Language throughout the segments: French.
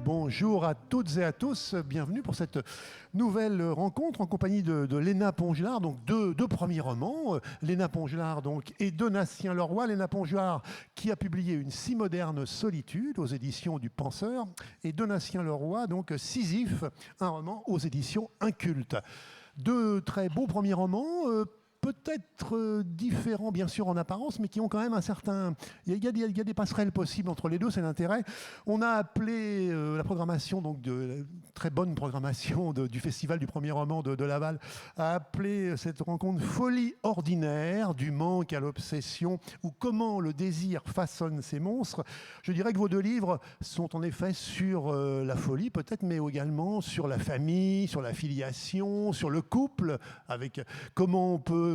Bonjour à toutes et à tous, bienvenue pour cette nouvelle rencontre en compagnie de Léna Pongelard, donc deux premiers romans, Léna Pongelard donc, et Donatien Leroy. Léna Pongelard qui a publié Une si moderne solitude aux éditions du Penseur, et Donatien Leroy, donc Sisyphe, un roman aux éditions Inculte. Deux très beaux premiers romans, peut-être différents bien sûr en apparence, mais qui ont quand même un certain... Il y a des passerelles possibles entre les deux, c'est l'intérêt. On a appelé la programmation, donc de très bonne programmation du Festival du premier roman de Laval, a appelé cette rencontre Folie ordinaire, du manque à l'obsession, ou comment le désir façonne ses monstres. Je dirais que vos deux livres sont en effet sur la folie peut-être, mais également sur la famille, sur la filiation, sur le couple, avec comment on peut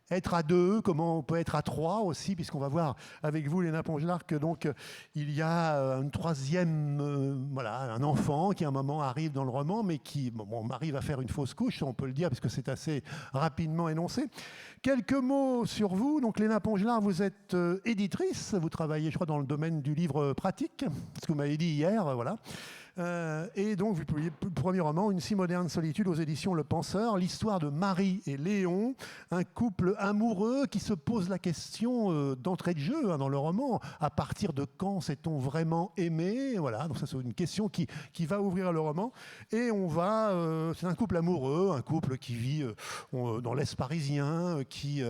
être à deux, comment on peut être à trois aussi, puisqu'on va voir avec vous, Léna Pongelard, que donc il y a une troisième, voilà, un enfant qui à un moment arrive dans le roman, mais qui arrive à faire une fausse couche, on peut le dire, parce que c'est assez rapidement énoncé. Quelques mots sur vous. Donc Léna Pongelard, vous êtes éditrice, vous travaillez, je crois, dans le domaine du livre pratique, ce que vous m'avez dit hier, voilà. Et donc, vous publiez le premier roman, Une si moderne solitude aux éditions Le Penseur, l'histoire de Marie et Léon, un couple amoureux qui se pose la question d'entrée de jeu dans le roman. À partir de quand s'est-on vraiment aimé? Voilà, donc ça c'est une question qui va ouvrir le roman. Et on va, c'est un couple amoureux, un couple qui vit dans l'Est parisien, qui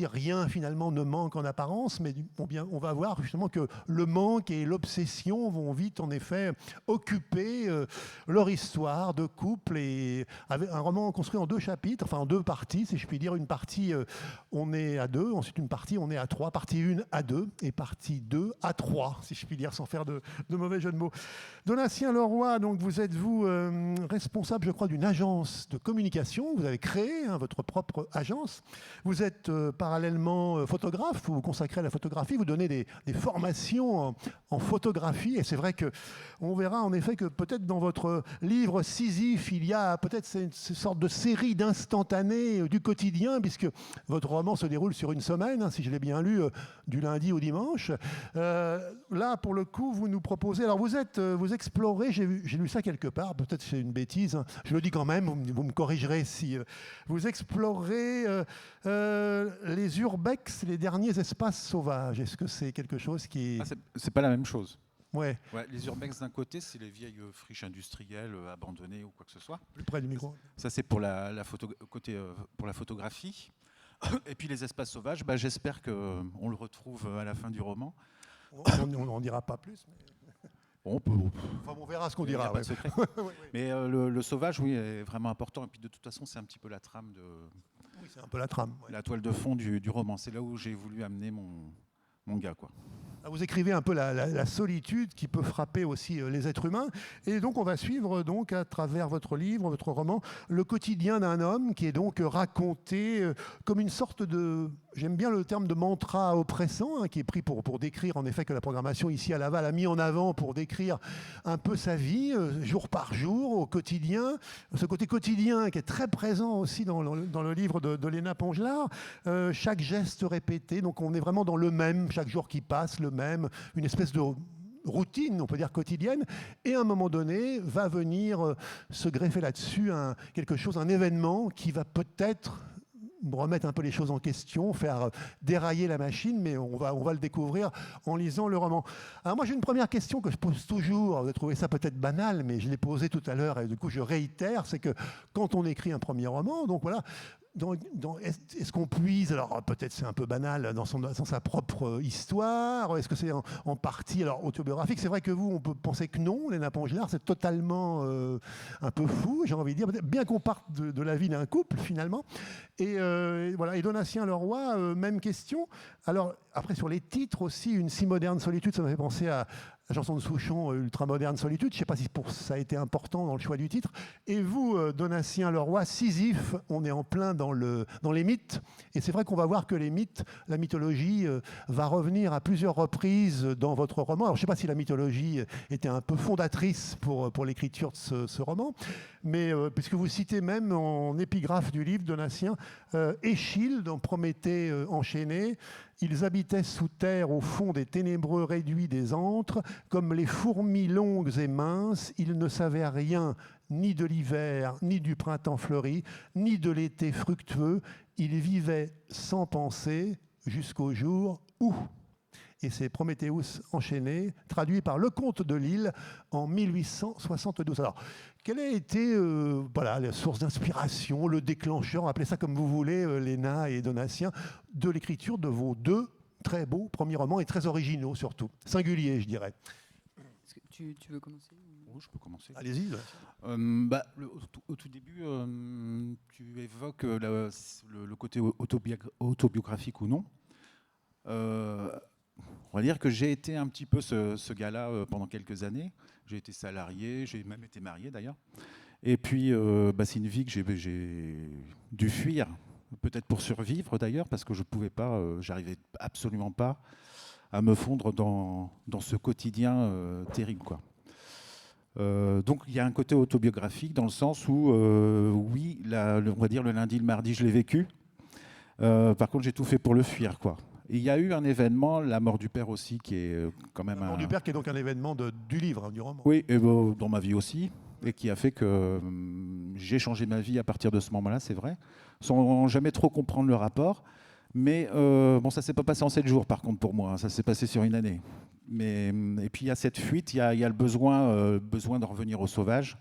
rien finalement ne manque en apparence, mais on va voir justement que le manque et l'obsession vont vite en effet occuper leur histoire de couple, et avec un roman construit en deux chapitres, enfin en deux parties, si je puis dire. Une partie, on est à deux, ensuite une partie, on est à trois, partie 1 à 2 et partie 2 à 3, si je puis dire, sans faire de mauvais jeu de mots. Donatien Leroy, donc vous êtes responsable, je crois, d'une agence de communication. Vous avez créé votre propre agence. Vous êtes parallèlement photographe, vous vous consacrez à la photographie, vous donnez des formations en photographie, et c'est vrai que on verra en effet que peut-être dans votre livre Sisyphe, il y a peut-être cette sorte de série d'instantanés du quotidien, puisque votre roman se déroule sur une semaine, si je l'ai bien lu, du lundi au dimanche. Là, pour le coup, vous nous proposez... Alors, vous explorez, j'ai lu ça quelque part, peut-être c'est une bêtise, je le dis quand même, vous me corrigerez si... vous explorez les urbex, les derniers espaces sauvages. Est-ce que c'est quelque chose qui... C'est pas la même chose. Ouais. Ouais, les urbex d'un côté, c'est les vieilles friches industrielles abandonnées ou quoi que ce soit. Plus près du micro. Ça c'est pour pour la photographie. Et puis les espaces sauvages, j'espère qu'on le retrouve à la fin du roman. On n'en dira pas plus. Mais... Enfin, on verra ce qu'on dira. Pas de secret. Mais le sauvage, oui, est vraiment important. Et puis de toute façon, c'est un petit peu la trame de... Oui, c'est un peu la trame. Ouais. La toile de fond du roman. C'est là où j'ai voulu amener mon gars, quoi. Vous écrivez un peu la solitude qui peut frapper aussi les êtres humains. Et donc, on va suivre donc, à travers votre livre, votre roman, le quotidien d'un homme qui est donc raconté comme une sorte de... J'aime bien le terme de mantra oppressant, qui est pris pour décrire, en effet, que la programmation ici à Laval a mis en avant pour décrire un peu sa vie, jour par jour, au quotidien. Ce côté quotidien qui est très présent aussi dans le livre de Léna Pongelard. Chaque geste répété, donc on est vraiment dans le même, chaque jour qui passe, le même, une espèce de routine, on peut dire quotidienne, et à un moment donné va venir se greffer là-dessus quelque chose, un événement qui va peut-être remettre un peu les choses en question, faire dérailler la machine, mais on va le découvrir en lisant le roman. Alors moi j'ai une première question que je pose toujours, vous avez trouvé ça peut-être banal, mais je l'ai posée tout à l'heure et du coup je réitère, c'est que quand on écrit un premier roman, donc voilà, est-ce qu'on puise, alors peut-être c'est un peu banal, dans sa propre histoire? Est-ce que c'est en partie autobiographique? C'est vrai que vous, on peut penser que non, Léna Pongelard, c'est totalement un peu fou, j'ai envie de dire, bien qu'on parte de la vie d'un couple finalement. Et voilà, et Donatien Leroy, même question. Alors après sur les titres aussi, Une si moderne solitude, ça m'a fait penser à la chanson de Souchon, Ultramoderne solitude. Je ne sais pas si ça a été important dans le choix du titre. Et vous, Donatien Leroy, Sisyphe, on est en plein dans les mythes. Et c'est vrai qu'on va voir que les mythes, la mythologie va revenir à plusieurs reprises dans votre roman. Alors je ne sais pas si la mythologie était un peu fondatrice pour l'écriture de ce roman, mais puisque vous citez même en épigraphe du livre, Donatien, Échille dans Prométhée enchaîné, Ils habitaient sous terre au fond des ténébreux réduits des antres, comme les fourmis longues et minces, ils ne savaient rien ni de l'hiver, ni du printemps fleuri, ni de l'été fructueux. Ils vivaient sans penser jusqu'au jour où. Et c'est Prométhéeus enchaîné, traduit par Lecomte de Lille en 1872. Alors, quelle a été la source d'inspiration, le déclencheur, appelez ça comme vous voulez, Léna et Donatien, de l'écriture de vos deux très beaux premiers romans et très originaux surtout, singuliers, je dirais. Est-ce que tu veux commencer? Oh, je peux commencer. Allez-y. Au tout début, tu évoques le côté autobiographique ou non. On va dire que j'ai été un petit peu ce gars-là pendant quelques années. J'ai été salarié, j'ai même été marié d'ailleurs. Et puis, c'est une vie que j'ai dû fuir, peut-être pour survivre d'ailleurs, parce que je pouvais pas, j'arrivais absolument pas à me fondre dans ce quotidien terrible, quoi. Donc il y a un côté autobiographique dans le sens où, oui, on va dire le lundi, le mardi, je l'ai vécu. Par contre, j'ai tout fait pour le fuir, quoi. Et il y a eu un événement, la mort du père aussi, qui est quand même La mort du père, qui est donc un événement du livre, hein, du roman. Oui, et dans ma vie aussi, et qui a fait que j'ai changé ma vie à partir de ce moment-là, c'est vrai, sans jamais trop comprendre le rapport. Mais ça s'est pas passé en 7 jours, par contre, pour moi. Ça s'est passé sur une année. Et puis il y a cette fuite, il y a le besoin de revenir au sauvage,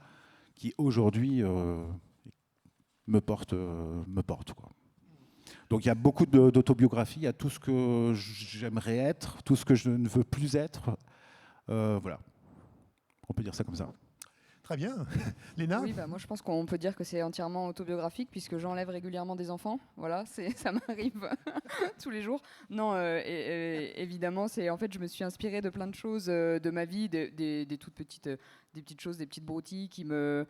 qui aujourd'hui me porte, quoi. Donc il y a beaucoup d'autobiographie, il y a tout ce que j'aimerais être, tout ce que je ne veux plus être. Voilà, on peut dire ça comme ça. Très bien. Léna? Oui, moi je pense qu'on peut dire que c'est entièrement autobiographique puisque j'enlève régulièrement des enfants. Voilà, ça m'arrive tous les jours. Non, évidemment, en fait, je me suis inspirée de plein de choses de ma vie, des toutes petites, des petites choses, des petites broutilles qui me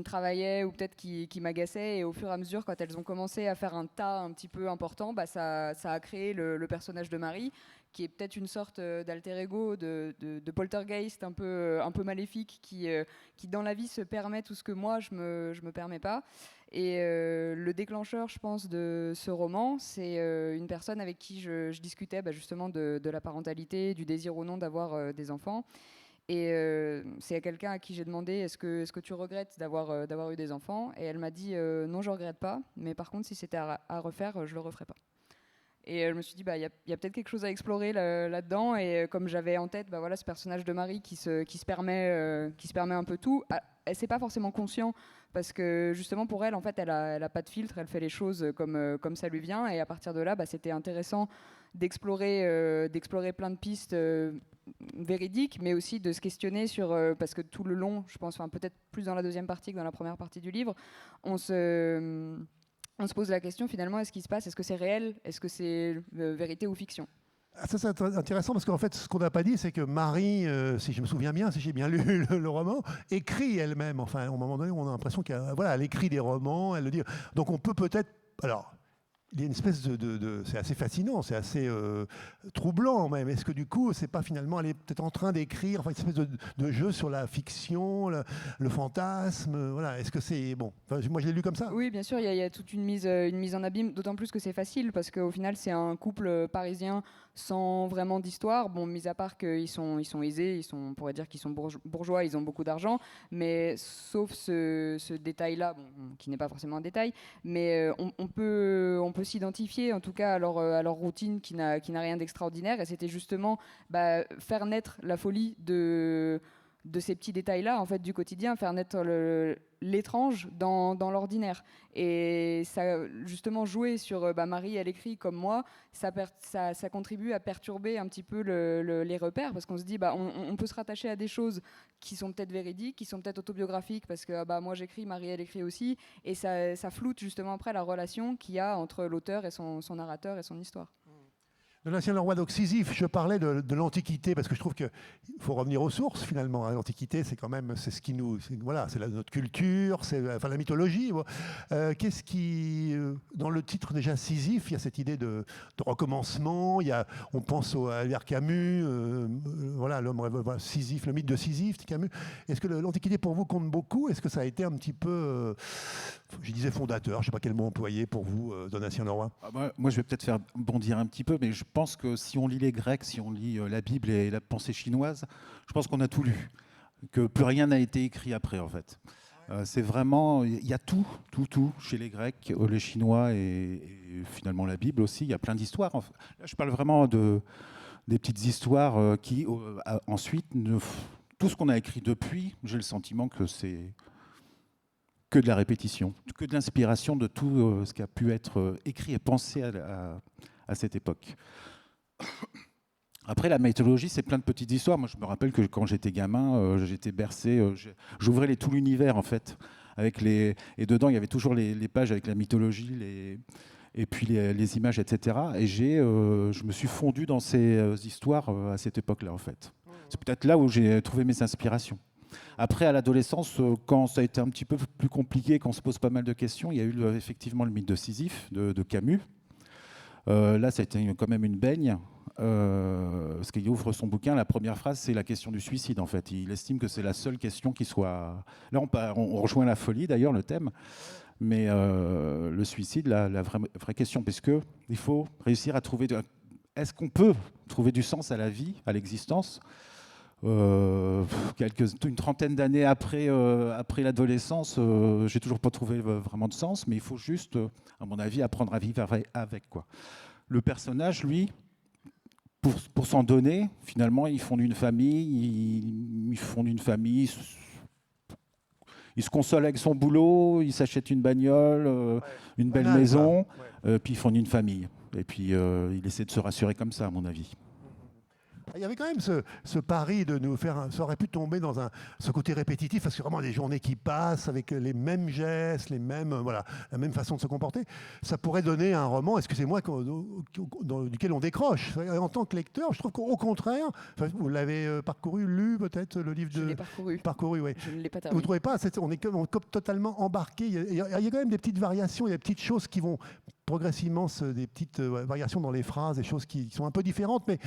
travaillaient ou peut-être qui m'agaçaient. Et au fur et à mesure, quand elles ont commencé à faire un tas un petit peu important, ça a créé le personnage de Marie, qui est peut-être une sorte d'alter ego, de poltergeist un peu maléfique, qui dans la vie se permet tout ce que moi je me permets pas. Et le déclencheur, je pense, de ce roman, c'est une personne avec qui je discutais justement de la parentalité, du désir ou non d'avoir des enfants. Et c'est quelqu'un à qui j'ai demandé est-ce que tu regrettes d'avoir eu des enfants, et elle m'a dit non, je regrette pas, mais par contre si c'était à refaire, je le referais pas. Et je me suis dit, il y a peut-être quelque chose à explorer là-dedans. Et comme j'avais en tête ce personnage de Marie qui se permet un peu tout, elle n'est pas forcément consciente, parce que justement pour elle, en fait, elle a pas de filtre, elle fait les choses comme ça lui vient. Et à partir de là, c'était intéressant d'explorer plein de pistes véridiques, mais aussi de se questionner sur, parce que tout le long, je pense, peut-être plus dans la deuxième partie que dans la première partie du livre, on se pose la question finalement, est-ce qu'il se passe, est-ce que c'est réel, est-ce que c'est vérité ou fiction? Ça, c'est intéressant parce qu'en fait, ce qu'on n'a pas dit, c'est que Marie, si je me souviens bien, si j'ai bien lu le roman, écrit elle-même. Enfin, à un moment donné, on a l'impression qu'elle écrit des romans, elle le dit. Donc on peut peut-être... Alors, il y a une espèce c'est assez fascinant, c'est assez troublant même. Est-ce que du coup, c'est pas finalement, elle est peut-être en train d'écrire, une espèce de jeu sur la fiction, le fantasme, voilà. Est-ce que c'est bon? Moi, je l'ai lu comme ça. Oui, bien sûr, il y a toute une mise en abîme, d'autant plus que c'est facile parce qu'au final, c'est un couple parisien sans vraiment d'histoire. Bon, mis à part qu'ils sont aisés, on pourrait dire qu'ils sont bourgeois, ils ont beaucoup d'argent, mais sauf ce détail-là, qui n'est pas forcément un détail, mais on peut s'identifier en tout cas à leur routine qui n'a rien d'extraordinaire, et c'était justement faire naître la folie de ces petits détails-là, en fait, du quotidien, faire naître l'étrange dans l'ordinaire. Et ça, justement, jouer sur Marie, elle écrit comme moi, ça contribue à perturber un petit peu les repères, parce qu'on se dit, on peut se rattacher à des choses qui sont peut-être véridiques, qui sont peut-être autobiographiques, parce que moi j'écris, Marie, elle écrit aussi, et ça floute justement après la relation qu'il y a entre l'auteur et son narrateur et son histoire. Donatien Leroy, donc Sisyphe, je parlais de l'Antiquité, parce que je trouve qu'il faut revenir aux sources finalement. L'Antiquité, c'est quand même, c'est ce qui nous, voilà, c'est notre culture, c'est la mythologie. Qu'est-ce qui, dans le titre déjà Sisyphe, il y a cette idée de recommencement. On pense à Albert Camus, voilà, Sisyphe, le mythe de Sisyphe, Camus. Est-ce que l'Antiquité pour vous compte beaucoup? Est-ce que ça a été un petit peu, je disais fondateur, je ne sais pas quel mot employer pour vous, Donatien Leroy? Moi, je vais peut-être faire bondir un petit peu, mais je pense que si on lit les Grecs, si on lit la Bible et la pensée chinoise, je pense qu'on a tout lu, que plus rien n'a été écrit après, en fait. C'est vraiment, il y a tout chez les Grecs, les Chinois et finalement la Bible aussi. Il y a plein d'histoires. Là, je parle vraiment des petites histoires qui, ensuite, tout ce qu'on a écrit depuis, j'ai le sentiment que c'est que de la répétition, que de l'inspiration de tout ce qui a pu être écrit et pensé à cette époque. Après, la mythologie, c'est plein de petites histoires. Moi, je me rappelle que quand j'étais gamin, j'étais bercé, j'ouvrais tout l'univers, en fait. Et dedans, il y avait toujours les pages avec la mythologie, et puis les images, etc. Et je me suis fondu dans ces histoires à cette époque-là, en fait. C'est peut-être là où j'ai trouvé mes inspirations. Après, à l'adolescence, quand ça a été un petit peu plus compliqué, quand on se pose pas mal de questions, il y a eu effectivement le mythe de Sisyphe, de Camus. Là, ça a été quand même une baigne. Parce qu'il ouvre son bouquin, la première phrase, c'est la question du suicide, en fait. Il estime que c'est la seule question qui soit... Là, on rejoint la folie, d'ailleurs, le thème. Mais le suicide, la vraie question, parce qu'il faut réussir à trouver... Est-ce qu'on peut trouver du sens à la vie, à l'existence une trentaine d'années après l'adolescence, j'ai toujours pas trouvé vraiment de sens, mais il faut juste, à mon avis, apprendre à vivre avec, quoi. Le personnage, lui, pour s'en donner, finalement, ils fondent une famille, il se console avec son boulot, il s'achète une bagnole, une belle maison, puis ils fondent une famille. Et puis il essaie de se rassurer comme ça, à mon avis. Il y avait quand même ce pari de nous faire... Ça aurait pu tomber dans ce côté répétitif, parce que vraiment des journées qui passent avec les mêmes gestes, la même façon de se comporter. Ça pourrait donner un roman, excusez-moi, duquel on décroche. En tant que lecteur, je trouve qu'au contraire, vous l'avez lu peut-être, le livre de... Je l'ai parcouru. Parcouru, oui. Je ne l'ai pas terminé. Vous ne trouvez pas, on est totalement embarqué. Il y a quand même des petites variations, il y a des petites choses qui vont progressivement, des petites variations dans les phrases, des choses qui sont un peu différentes, mais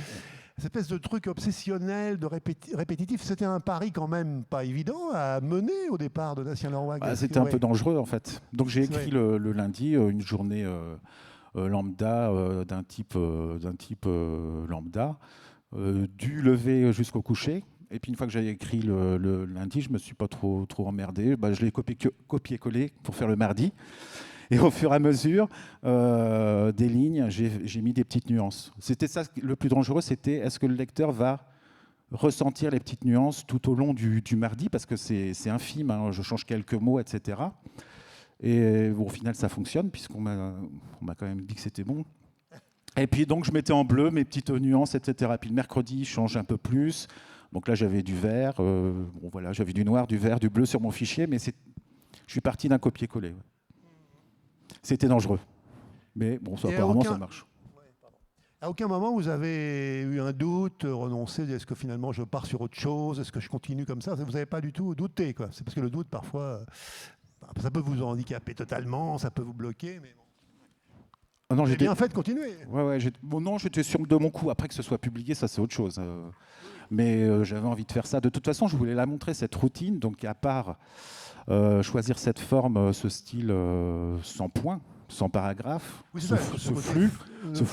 cette espèce de truc obsessionnel, de répétitif, c'était un pari quand même pas évident à mener au départ de Natien Leroy. C'était un peu dangereux, en fait. Donc j'ai écrit le lundi une journée lambda d'un type lambda, du lever jusqu'au coucher. Et puis une fois que j'avais écrit le lundi, je me suis pas trop emmerdé. Je l'ai copié-collé pour faire le mardi. Et au fur et à mesure des lignes, j'ai mis des petites nuances. C'était ça le plus dangereux, c'était est-ce que le lecteur va ressentir les petites nuances tout au long du mardi, parce que c'est infime, hein, je change quelques mots, etc. Et bon, au final, ça fonctionne, puisqu'on m'a quand même dit que c'était bon. Et puis donc, je mettais en bleu mes petites nuances, etc. Et puis le mercredi, je change un peu plus. Donc là, j'avais du vert, j'avais du noir, du vert, du bleu sur mon fichier, mais je suis parti d'un copier-coller. Ouais. C'était dangereux. Mais bon, apparemment, ça marche. À aucun moment, vous avez eu un doute, renoncé, est-ce que finalement je pars sur autre chose, est-ce que je continue comme ça? Vous n'avez pas du tout douté, quoi. C'est parce que le doute, parfois, ça peut vous handicaper totalement, ça peut vous bloquer, mais bon. Ah non, j'ai bien fait de continuer. Non, j'étais sûr de mon coup. Après que ce soit publié, ça c'est autre chose. Mais j'avais envie de faire ça. De toute façon, je voulais la montrer, cette routine. Donc à part choisir cette forme, ce style sans point, sans paragraphe, ce flux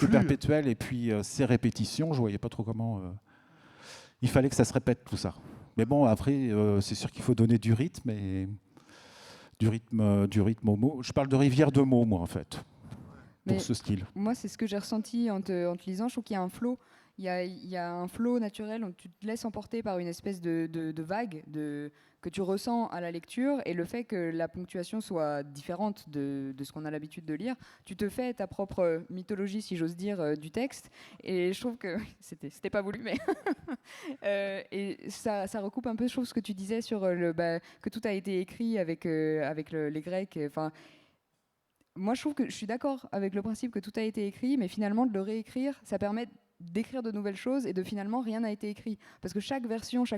perpétuel et puis ces répétitions, je ne voyais pas trop comment... Il fallait que ça se répète tout ça. Mais bon, après, c'est sûr qu'il faut donner du rythme aux mots. Je parle de rivière de mots, moi, en fait. Pour ce style. Moi, c'est ce que j'ai ressenti en te lisant. Je trouve qu'il y a un flow. Il y a un flow naturel où tu te laisses emporter par une espèce de vague que tu ressens à la lecture, et le fait que la ponctuation soit différente de ce qu'on a l'habitude de lire, tu te fais ta propre mythologie, si j'ose dire, du texte. Et je trouve que c'était pas voulu, mais et ça recoupe un peu, je trouve, ce que tu disais sur que tout a été écrit avec les Grecs. Enfin. Moi, je trouve que je suis d'accord avec le principe que tout a été écrit, mais finalement, de le réécrire, ça permet d'écrire de nouvelles choses et de finalement, rien n'a été écrit. Parce que chaque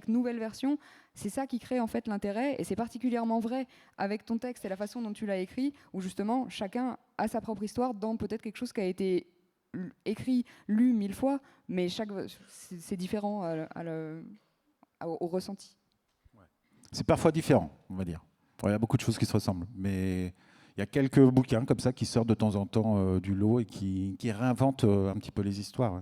nouvelle version, c'est ça qui crée en fait l'intérêt, et c'est particulièrement vrai avec ton texte et la façon dont tu l'as écrit, où justement, chacun a sa propre histoire dans peut-être quelque chose qui a été écrit, lu 1000 fois, mais c'est différent au ressenti. C'est parfois différent, on va dire. Il y a beaucoup de choses qui se ressemblent, mais il y a quelques bouquins comme ça qui sortent de temps en temps du lot et qui réinventent un petit peu les histoires. Ouais.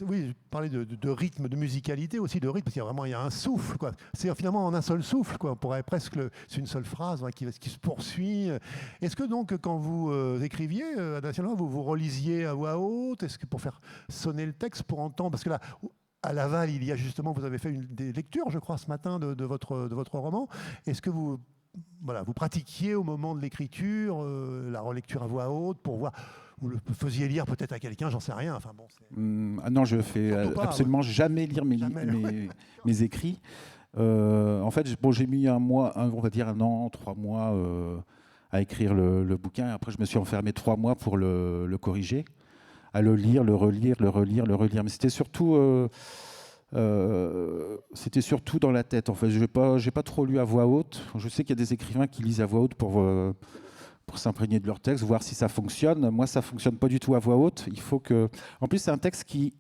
Oui, je parlais de rythme, de musicalité aussi, de rythme, parce qu'il y a vraiment un souffle, quoi. C'est finalement en un seul souffle, quoi. On pourrait presque, c'est une seule phrase qui se poursuit. Est-ce que donc, quand vous écriviez à National, vous relisiez à voix haute? Est-ce que pour faire sonner le texte, pour entendre, parce que là, à Laval, il y a justement, vous avez fait des lectures, je crois, ce matin de votre roman. Est-ce que vous pratiquiez au moment de l'écriture la relecture à voix haute pour voir? Vous le faisiez lire peut-être à quelqu'un, j'en sais rien. Enfin, bon, Ah non, je fais absolument jamais lire mes écrits. En fait, j'ai mis un mois, on va dire 1 an, 3 mois à écrire le bouquin. Et après, je me suis enfermé 3 mois pour le corriger, à le lire, le relire, le relire, le relire. Mais c'était surtout dans la tête. En fait, j'ai pas trop lu à voix haute. Je sais qu'il y a des écrivains qui lisent à voix haute pour s'imprégner de leur texte, voir si ça fonctionne. Moi, ça fonctionne pas du tout à voix haute. Il faut que... En plus, c'est un texte qui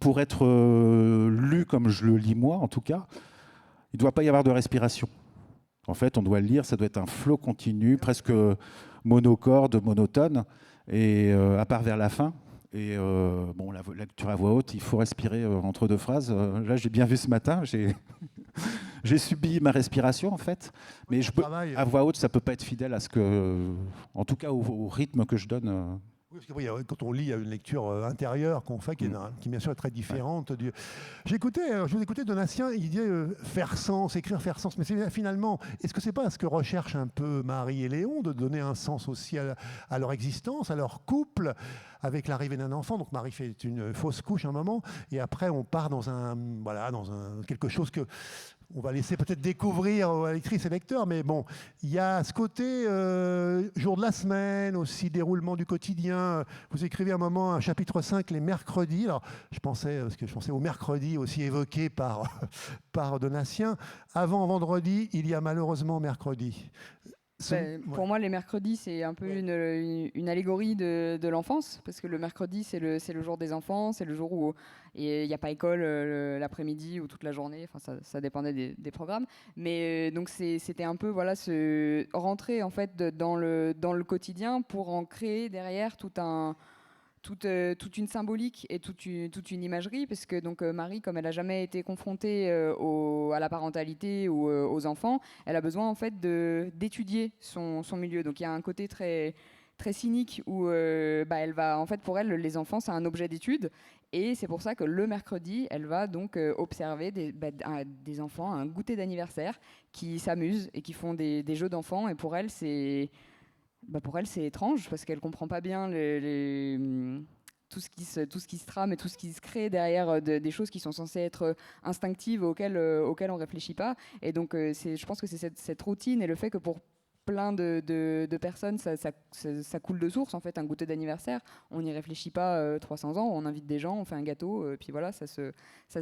pour être lu comme je le lis moi, en tout cas, il ne doit pas y avoir de respiration. En fait, on doit le lire, ça doit être un flot continu, presque monocorde, monotone, et à part vers la fin. Et la lecture à voix haute, il faut respirer entre 2 phrases. Là, j'ai bien vu ce matin, j'ai subi ma respiration en fait, mais à voix haute, ça peut pas être fidèle à ce que, en tout cas au rythme que je donne. Oui, parce que quand on lit, il y a une lecture intérieure qu'on fait qui bien sûr est très différente. Ouais. Je vous écoutais Donatien, il disait faire sens, écrire faire sens, mais finalement, est-ce que c'est pas ce que recherchent un peu Marie et Léon, de donner un sens aussi à leur existence, à leur couple, avec l'arrivée d'un enfant? Donc Marie fait une fausse couche un moment, et après on part dans quelque chose que on va laisser peut-être découvrir aux lectrices et lecteurs, mais bon, il y a ce côté jour de la semaine, aussi déroulement du quotidien. Vous écrivez à un moment un chapitre 5, les mercredis. Alors, je pensais au mercredi aussi évoqué par Donatien. Avant vendredi, il y a malheureusement mercredi. Pour moi, les mercredis, c'est un peu une allégorie de l'enfance, parce que le mercredi, c'est le jour des enfants, c'est le jour où il n'y a pas école l'après-midi ou toute la journée, enfin, ça dépendait des programmes. Mais donc, c'était un peu se rentrer en fait, dans le quotidien pour en créer derrière toute une symbolique et toute une imagerie, parce que donc Marie, comme elle n'a jamais été confrontée à la parentalité ou aux enfants, elle a besoin en fait d'étudier son milieu. Donc il y a un côté très très cynique où elle va, en fait, pour elle, les enfants c'est un objet d'étude, et c'est pour ça que le mercredi elle va donc observer des enfants à un goûter d'anniversaire qui s'amusent et qui font des jeux d'enfants, et pour elle c'est étrange parce qu'elle comprend pas bien tout ce qui se trame et tout ce qui se crée derrière des choses qui sont censées être instinctives, auxquelles on réfléchit pas. Et donc je pense que c'est cette routine et le fait que pour plein de personnes ça coule de source, en fait, un goûter d'anniversaire. On n'y réfléchit pas 300 ans, on invite des gens, on fait un gâteau, puis voilà, ça se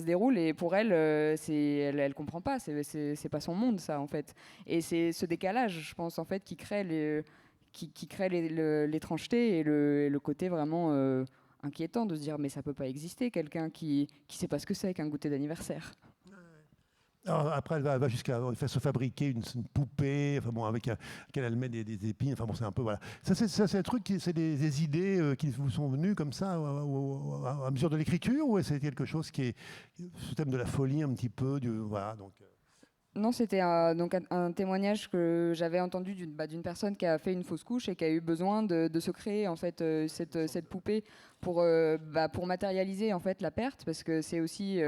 déroule. Et pour elle, elle comprend pas, c'est pas son monde, ça, en fait. Et c'est ce décalage, je pense, en fait, qui crée l'étrangeté et le côté vraiment inquiétant de se dire mais ça peut pas exister quelqu'un qui sait pas ce que c'est qu'un goûter d'anniversaire. Alors après, elle va jusqu'à se fabriquer une poupée, enfin bon, avec laquelle elle met des épines. Enfin bon, c'est un peu voilà. Ça, c'est un truc, c'est des idées qui vous sont venues comme ça à mesure de l'écriture, ou c'est quelque chose qui est ce thème de la folie un petit peu, voilà donc. Non, c'était donc un témoignage que j'avais entendu d'une personne qui a fait une fausse couche et qui a eu besoin de se créer en fait cette poupée pour matérialiser en fait la perte, parce que c'est aussi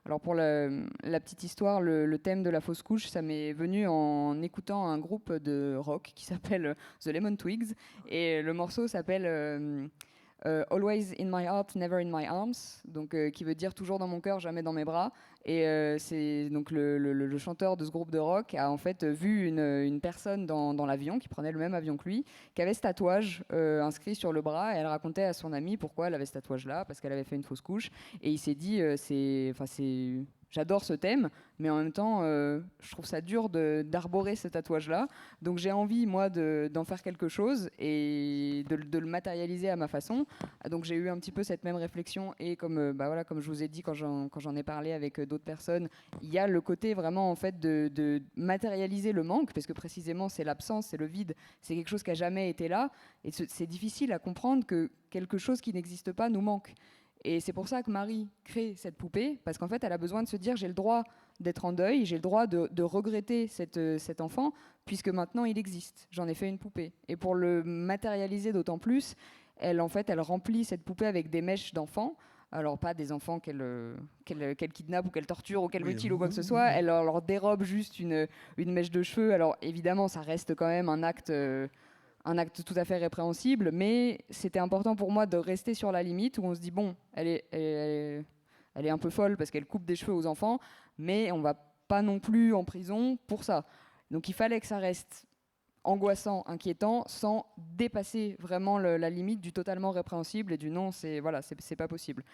alors pour la petite histoire, le thème de la fausse couche, ça m'est venu en écoutant un groupe de rock qui s'appelle The Lemon Twigs, et le morceau s'appelle Always in my heart, never in my arms, donc qui veut dire toujours dans mon cœur, jamais dans mes bras. Et c'est donc le chanteur de ce groupe de rock a en fait vu une personne dans l'avion qui prenait le même avion que lui, qui avait ce tatouage inscrit sur le bras, et elle racontait à son amie pourquoi elle avait ce tatouage là, parce qu'elle avait fait une fausse couche, et il s'est dit J'adore ce thème, mais en même temps, je trouve ça dur d'arborer ce tatouage-là. Donc j'ai envie, moi, d'en faire quelque chose et de le matérialiser à ma façon. Donc j'ai eu un petit peu cette même réflexion et comme je vous ai dit quand j'en ai parlé avec d'autres personnes, il y a le côté vraiment en fait de matérialiser le manque, parce que précisément c'est l'absence, c'est le vide, c'est quelque chose qui n'a jamais été là. Et c'est difficile à comprendre que quelque chose qui n'existe pas nous manque. Et c'est pour ça que Marie crée cette poupée, parce qu'en fait, elle a besoin de se dire, j'ai le droit d'être en deuil, j'ai le droit de regretter cet enfant, puisque maintenant il existe. J'en ai fait une poupée. Et pour le matérialiser d'autant plus, elle remplit cette poupée avec des mèches d'enfants. Alors pas des enfants qu'elle kidnappe ou qu'elle torture ou qu'elle mutile ou quoi que ce soit. Elle leur dérobe juste une mèche de cheveux. Alors évidemment, ça reste quand même un acte tout à fait répréhensible, mais c'était important pour moi de rester sur la limite où on se dit, bon, elle est un peu folle parce qu'elle coupe des cheveux aux enfants, mais on va pas non plus en prison pour ça. Donc il fallait que ça reste angoissant, inquiétant, sans dépasser vraiment la limite du totalement répréhensible et du non, c'est pas possible.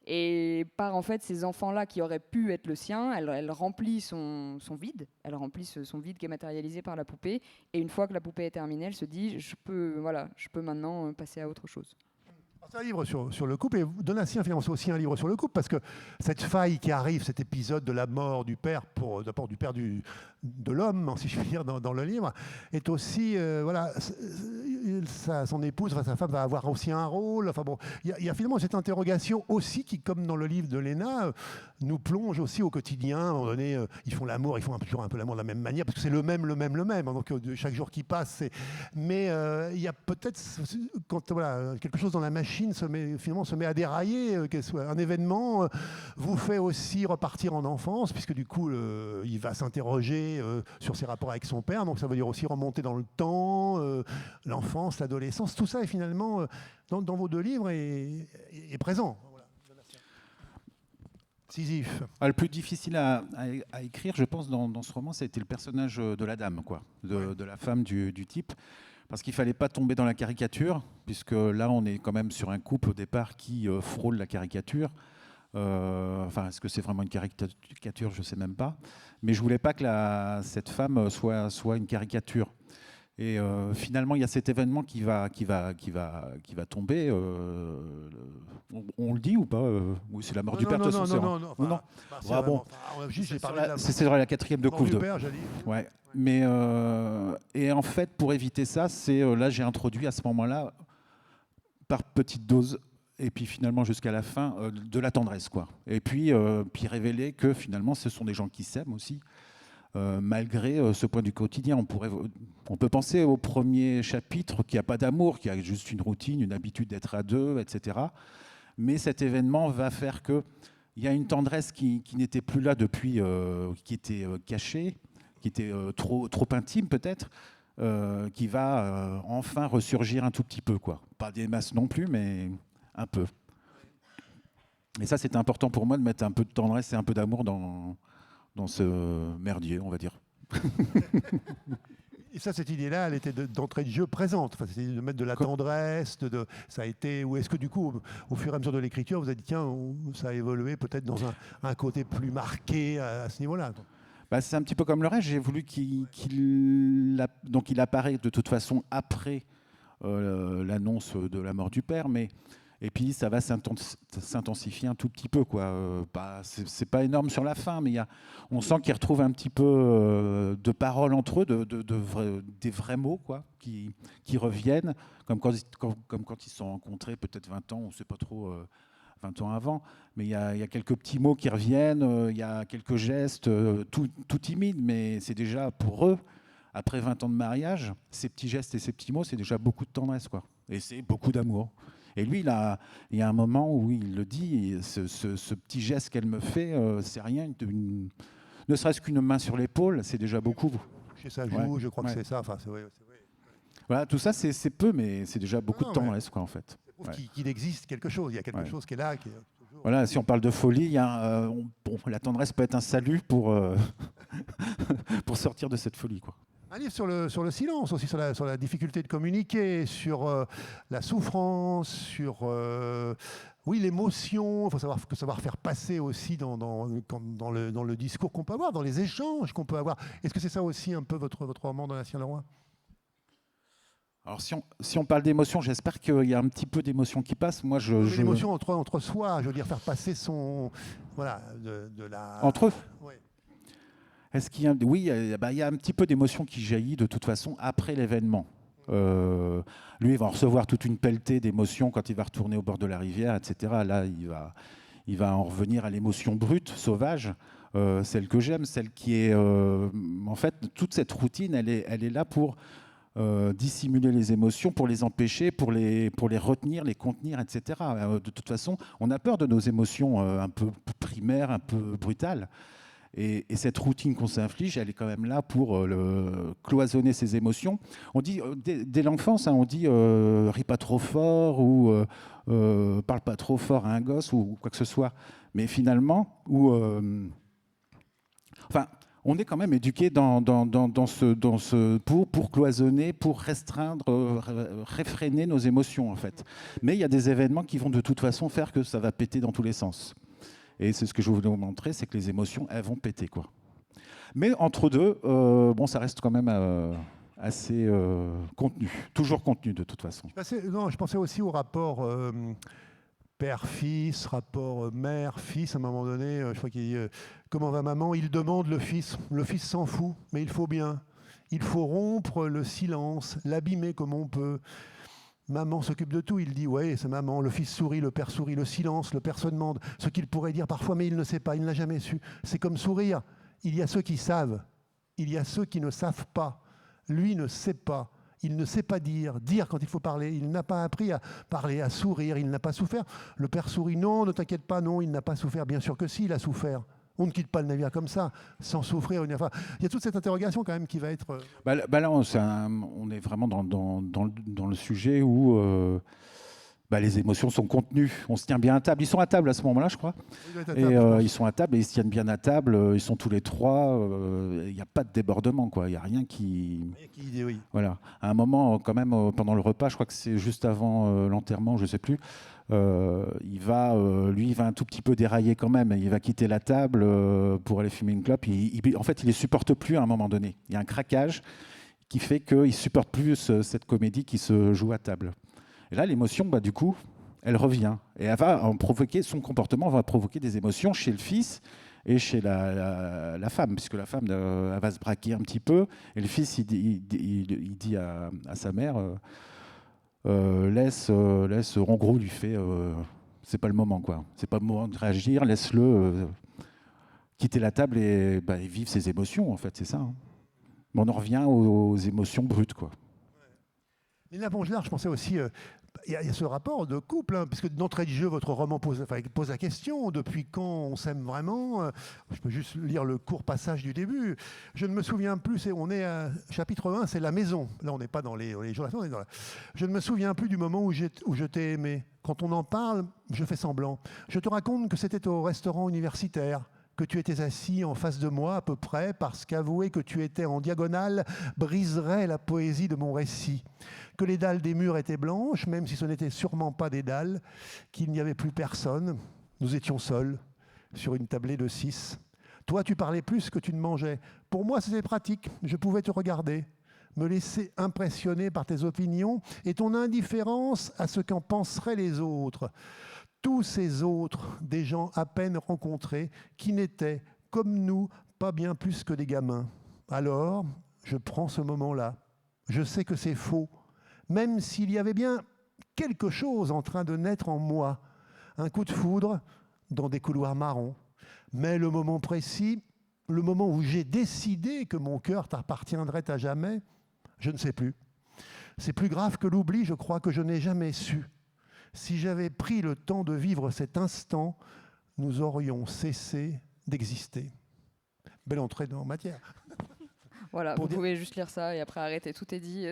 Et par en fait ces enfants-là qui auraient pu être le sien, elle remplit son vide, elle remplit son vide qui est matérialisé par la poupée. Et une fois que la poupée est terminée, elle se dit je peux maintenant passer à autre chose. C'est un livre sur le couple, et Donatien, finalement, c'est aussi un livre sur le couple, parce que cette faille qui arrive, cet épisode de la mort du père, d'abord du père de l'homme, si je puis dire, dans le livre, est aussi, son épouse, sa femme va avoir aussi un rôle. Enfin bon, il y a finalement cette interrogation aussi qui, comme dans le livre de Léna, nous plonge aussi au quotidien. À un moment donné, ils font l'amour, ils font toujours un peu l'amour de la même manière, parce que c'est le même. Donc chaque jour qui passe, mais il y a peut-être, quand quelque chose dans la machine se met à dérailler, un événement vous fait aussi repartir en enfance, puisque du coup il va s'interroger sur ses rapports avec son père, donc ça veut dire aussi remonter dans le temps, l'enfance, l'adolescence, tout ça est finalement dans vos deux livres est présent. Sisyphe. Le plus difficile à écrire, je pense, dans ce roman, c'était le personnage de la dame, de la femme du type. Parce qu'il ne fallait pas tomber dans la caricature, puisque là, on est quand même sur un couple au départ qui frôle la caricature. Est-ce que c'est vraiment une caricature? Je ne sais même pas. Mais je ne voulais pas que cette femme soit une caricature. Et finalement, il y a cet événement qui va tomber. On le dit ou pas? Oui, c'est la mort du père. Non. C'est sur la quatrième de couve. Ouais. Mais et en fait, pour éviter ça, là j'ai introduit à ce moment-là, par petite dose, et puis finalement jusqu'à la fin, de la tendresse, quoi. Et puis révéler que finalement, ce sont des gens qui s'aiment aussi. Malgré ce point du quotidien. On peut penser au premier chapitre qu'il n'y a pas d'amour, qu'il y a juste une routine, une habitude d'être à deux, etc. Mais cet événement va faire qu'il y a une tendresse qui n'était plus là depuis, qui était cachée, qui était trop intime peut-être, qui va enfin ressurgir un tout petit peu, quoi. Pas des masses non plus, mais un peu. Et ça, c'était important pour moi de mettre un peu de tendresse et un peu d'amour dans ce merdier, on va dire. Et ça, cette idée-là, elle était d'entrée de jeu présente. Enfin, c'était de mettre de la tendresse. Ça a été. Ou est-ce que du coup, au fur et à mesure de l'écriture, vous avez dit tiens, ça a évolué peut-être dans un côté plus marqué à ce niveau-là? C'est un petit peu comme le reste. J'ai voulu qu'il apparaît de toute façon après l'annonce de la mort du père, et puis ça va s'intensifier un tout petit peu, quoi. C'est pas énorme sur la fin, mais on sent qu'ils retrouvent un petit peu de paroles entre eux, des vrais mots, quoi, qui reviennent, comme quand ils se sont rencontrés peut-être 20 ans, on ne sait pas trop, 20 ans avant, mais il y a quelques petits mots qui reviennent, il y a quelques gestes, tout timides, mais c'est déjà pour eux, après 20 ans de mariage, ces petits gestes et ces petits mots, c'est déjà beaucoup de tendresse, quoi. Et c'est beaucoup d'amour. Et lui, il y a un moment où il le dit, ce petit geste qu'elle me fait, c'est rien, ne serait-ce qu'une main sur l'épaule, c'est déjà beaucoup. Chez sa joue, je crois que c'est ça. Enfin, c'est vrai. Voilà, tout ça, c'est peu, mais c'est déjà beaucoup de tendresse, quoi, en fait. Qu'il existe quelque chose, il y a quelque chose qui est là. Voilà, si on parle de folie, la tendresse peut être un salut pour sortir de cette folie, quoi. Un livre sur le silence aussi, sur la difficulté de communiquer, sur la souffrance, sur oui, l'émotion. Il faut savoir faire passer aussi dans le discours qu'on peut avoir, dans les échanges qu'on peut avoir. Est-ce que c'est ça aussi un peu votre roman Donatien Leroy? Alors si on parle d'émotion, j'espère qu'il y a un petit peu d'émotion qui passe. Moi, L'émotion entre soi, je veux dire, faire passer son... Voilà, de la... Entre eux. Ouais. Est-ce qu'il y a... Oui, il y a un petit peu d'émotion qui jaillit de toute façon après l'événement. Lui, il va en recevoir toute une pelletée d'émotions quand il va retourner au bord de la rivière, etc. Là, il va en revenir à l'émotion brute, sauvage, celle que j'aime, celle qui est... en fait, toute cette routine, elle est là pour dissimuler les émotions, pour les empêcher, pour les retenir, les contenir, etc. De toute façon, on a peur de nos émotions un peu primaires, un peu brutales. Et cette routine qu'on s'inflige, elle est quand même là pour cloisonner ses émotions. On dit, dès l'enfance, on dit ris pas trop fort ou parle pas trop fort à un gosse ou quoi que ce soit. Mais finalement, on est quand même éduqué pour cloisonner, pour restreindre, réfréner nos émotions, en fait. Mais il y a des événements qui vont de toute façon faire que ça va péter dans tous les sens. Et c'est ce que je voulais vous montrer, c'est que les émotions, elles vont péter, quoi. Mais entre deux, ça reste quand même assez contenu, toujours contenu de toute façon. Je pensais aussi au rapport père-fils, rapport mère-fils. À un moment donné, je crois qu'il dit comment va maman? Il demande le fils s'en fout, mais il faut bien. Il faut rompre le silence, l'abîmer comme on peut. Maman s'occupe de tout, il dit, ouais, c'est maman, le fils sourit, le père sourit, le silence, le père se demande ce qu'il pourrait dire parfois, mais il ne sait pas, il ne l'a jamais su. C'est comme sourire. Il y a ceux qui savent, il y a ceux qui ne savent pas. Lui ne sait pas, il ne sait pas dire quand il faut parler. Il n'a pas appris à parler, à sourire, il n'a pas souffert. Le père sourit, non, ne t'inquiète pas, non, il n'a pas souffert. Bien sûr que si, il a souffert. On ne quitte pas le navire comme ça, sans souffrir. Enfin, il y a toute cette interrogation quand même qui va être... Là, on est vraiment dans le sujet où les émotions sont contenues. On se tient bien à table. Ils sont à table à ce moment-là, je crois. Ils sont à table et ils se tiennent bien à table. Ils sont tous les trois. Il n'y a pas de débordement, quoi. Il n'y a rien qui... Oui. Voilà. À un moment, quand même, pendant le repas, je crois que c'est juste avant l'enterrement, je ne sais plus, il va un tout petit peu dérailler quand même. Il va quitter la table pour aller fumer une clope. En fait, il ne les supporte plus à un moment donné. Il y a un craquage qui fait qu'il ne supporte plus cette comédie qui se joue à table. Et là, l'émotion, du coup, elle revient. Et elle va son comportement va provoquer des émotions chez le fils et chez la femme, puisque la femme elle va se braquer un petit peu. Et le fils, il dit à sa mère... en gros, lui fait c'est pas le moment, quoi. C'est pas le moment de réagir, laisse-le quitter la table et vivre ses émotions, en fait, c'est ça. Hein. Mais on en revient aux émotions brutes, quoi. Léna Pongelard, je pensais aussi, il y a ce rapport de couple, puisque d'entrée de jeu, votre roman pose la question, depuis quand on s'aime vraiment? Je peux juste lire le court passage du début. Je ne me souviens plus, on est à chapitre 1, c'est la maison. Là, on n'est pas dans les jours, on est dans Je ne me souviens plus du moment où je t'ai aimé. Quand on en parle, je fais semblant. Je te raconte que c'était au restaurant universitaire, que tu étais assis en face de moi à peu près, parce qu'avouer que tu étais en diagonale briserait la poésie de mon récit. Que les dalles des murs étaient blanches, même si ce n'étaient sûrement pas des dalles, qu'il n'y avait plus personne. Nous étions seuls, sur une tablée de 6. Toi, tu parlais plus que tu ne mangeais. Pour moi, c'était pratique. Je pouvais te regarder, me laisser impressionner par tes opinions et ton indifférence à ce qu'en penseraient les autres. Tous ces autres, des gens à peine rencontrés, qui n'étaient, comme nous, pas bien plus que des gamins. Alors, je prends ce moment-là. Je sais que c'est faux, même s'il y avait bien quelque chose en train de naître en moi. Un coup de foudre dans des couloirs marrons. Mais le moment précis, le moment où j'ai décidé que mon cœur t'appartiendrait à jamais, je ne sais plus. C'est plus grave que l'oubli, je crois que je n'ai jamais su. Si j'avais pris le temps de vivre cet instant, nous aurions cessé d'exister. Belle entrée dans matière. Voilà, vous pouvez juste lire ça et après arrêter, tout est dit.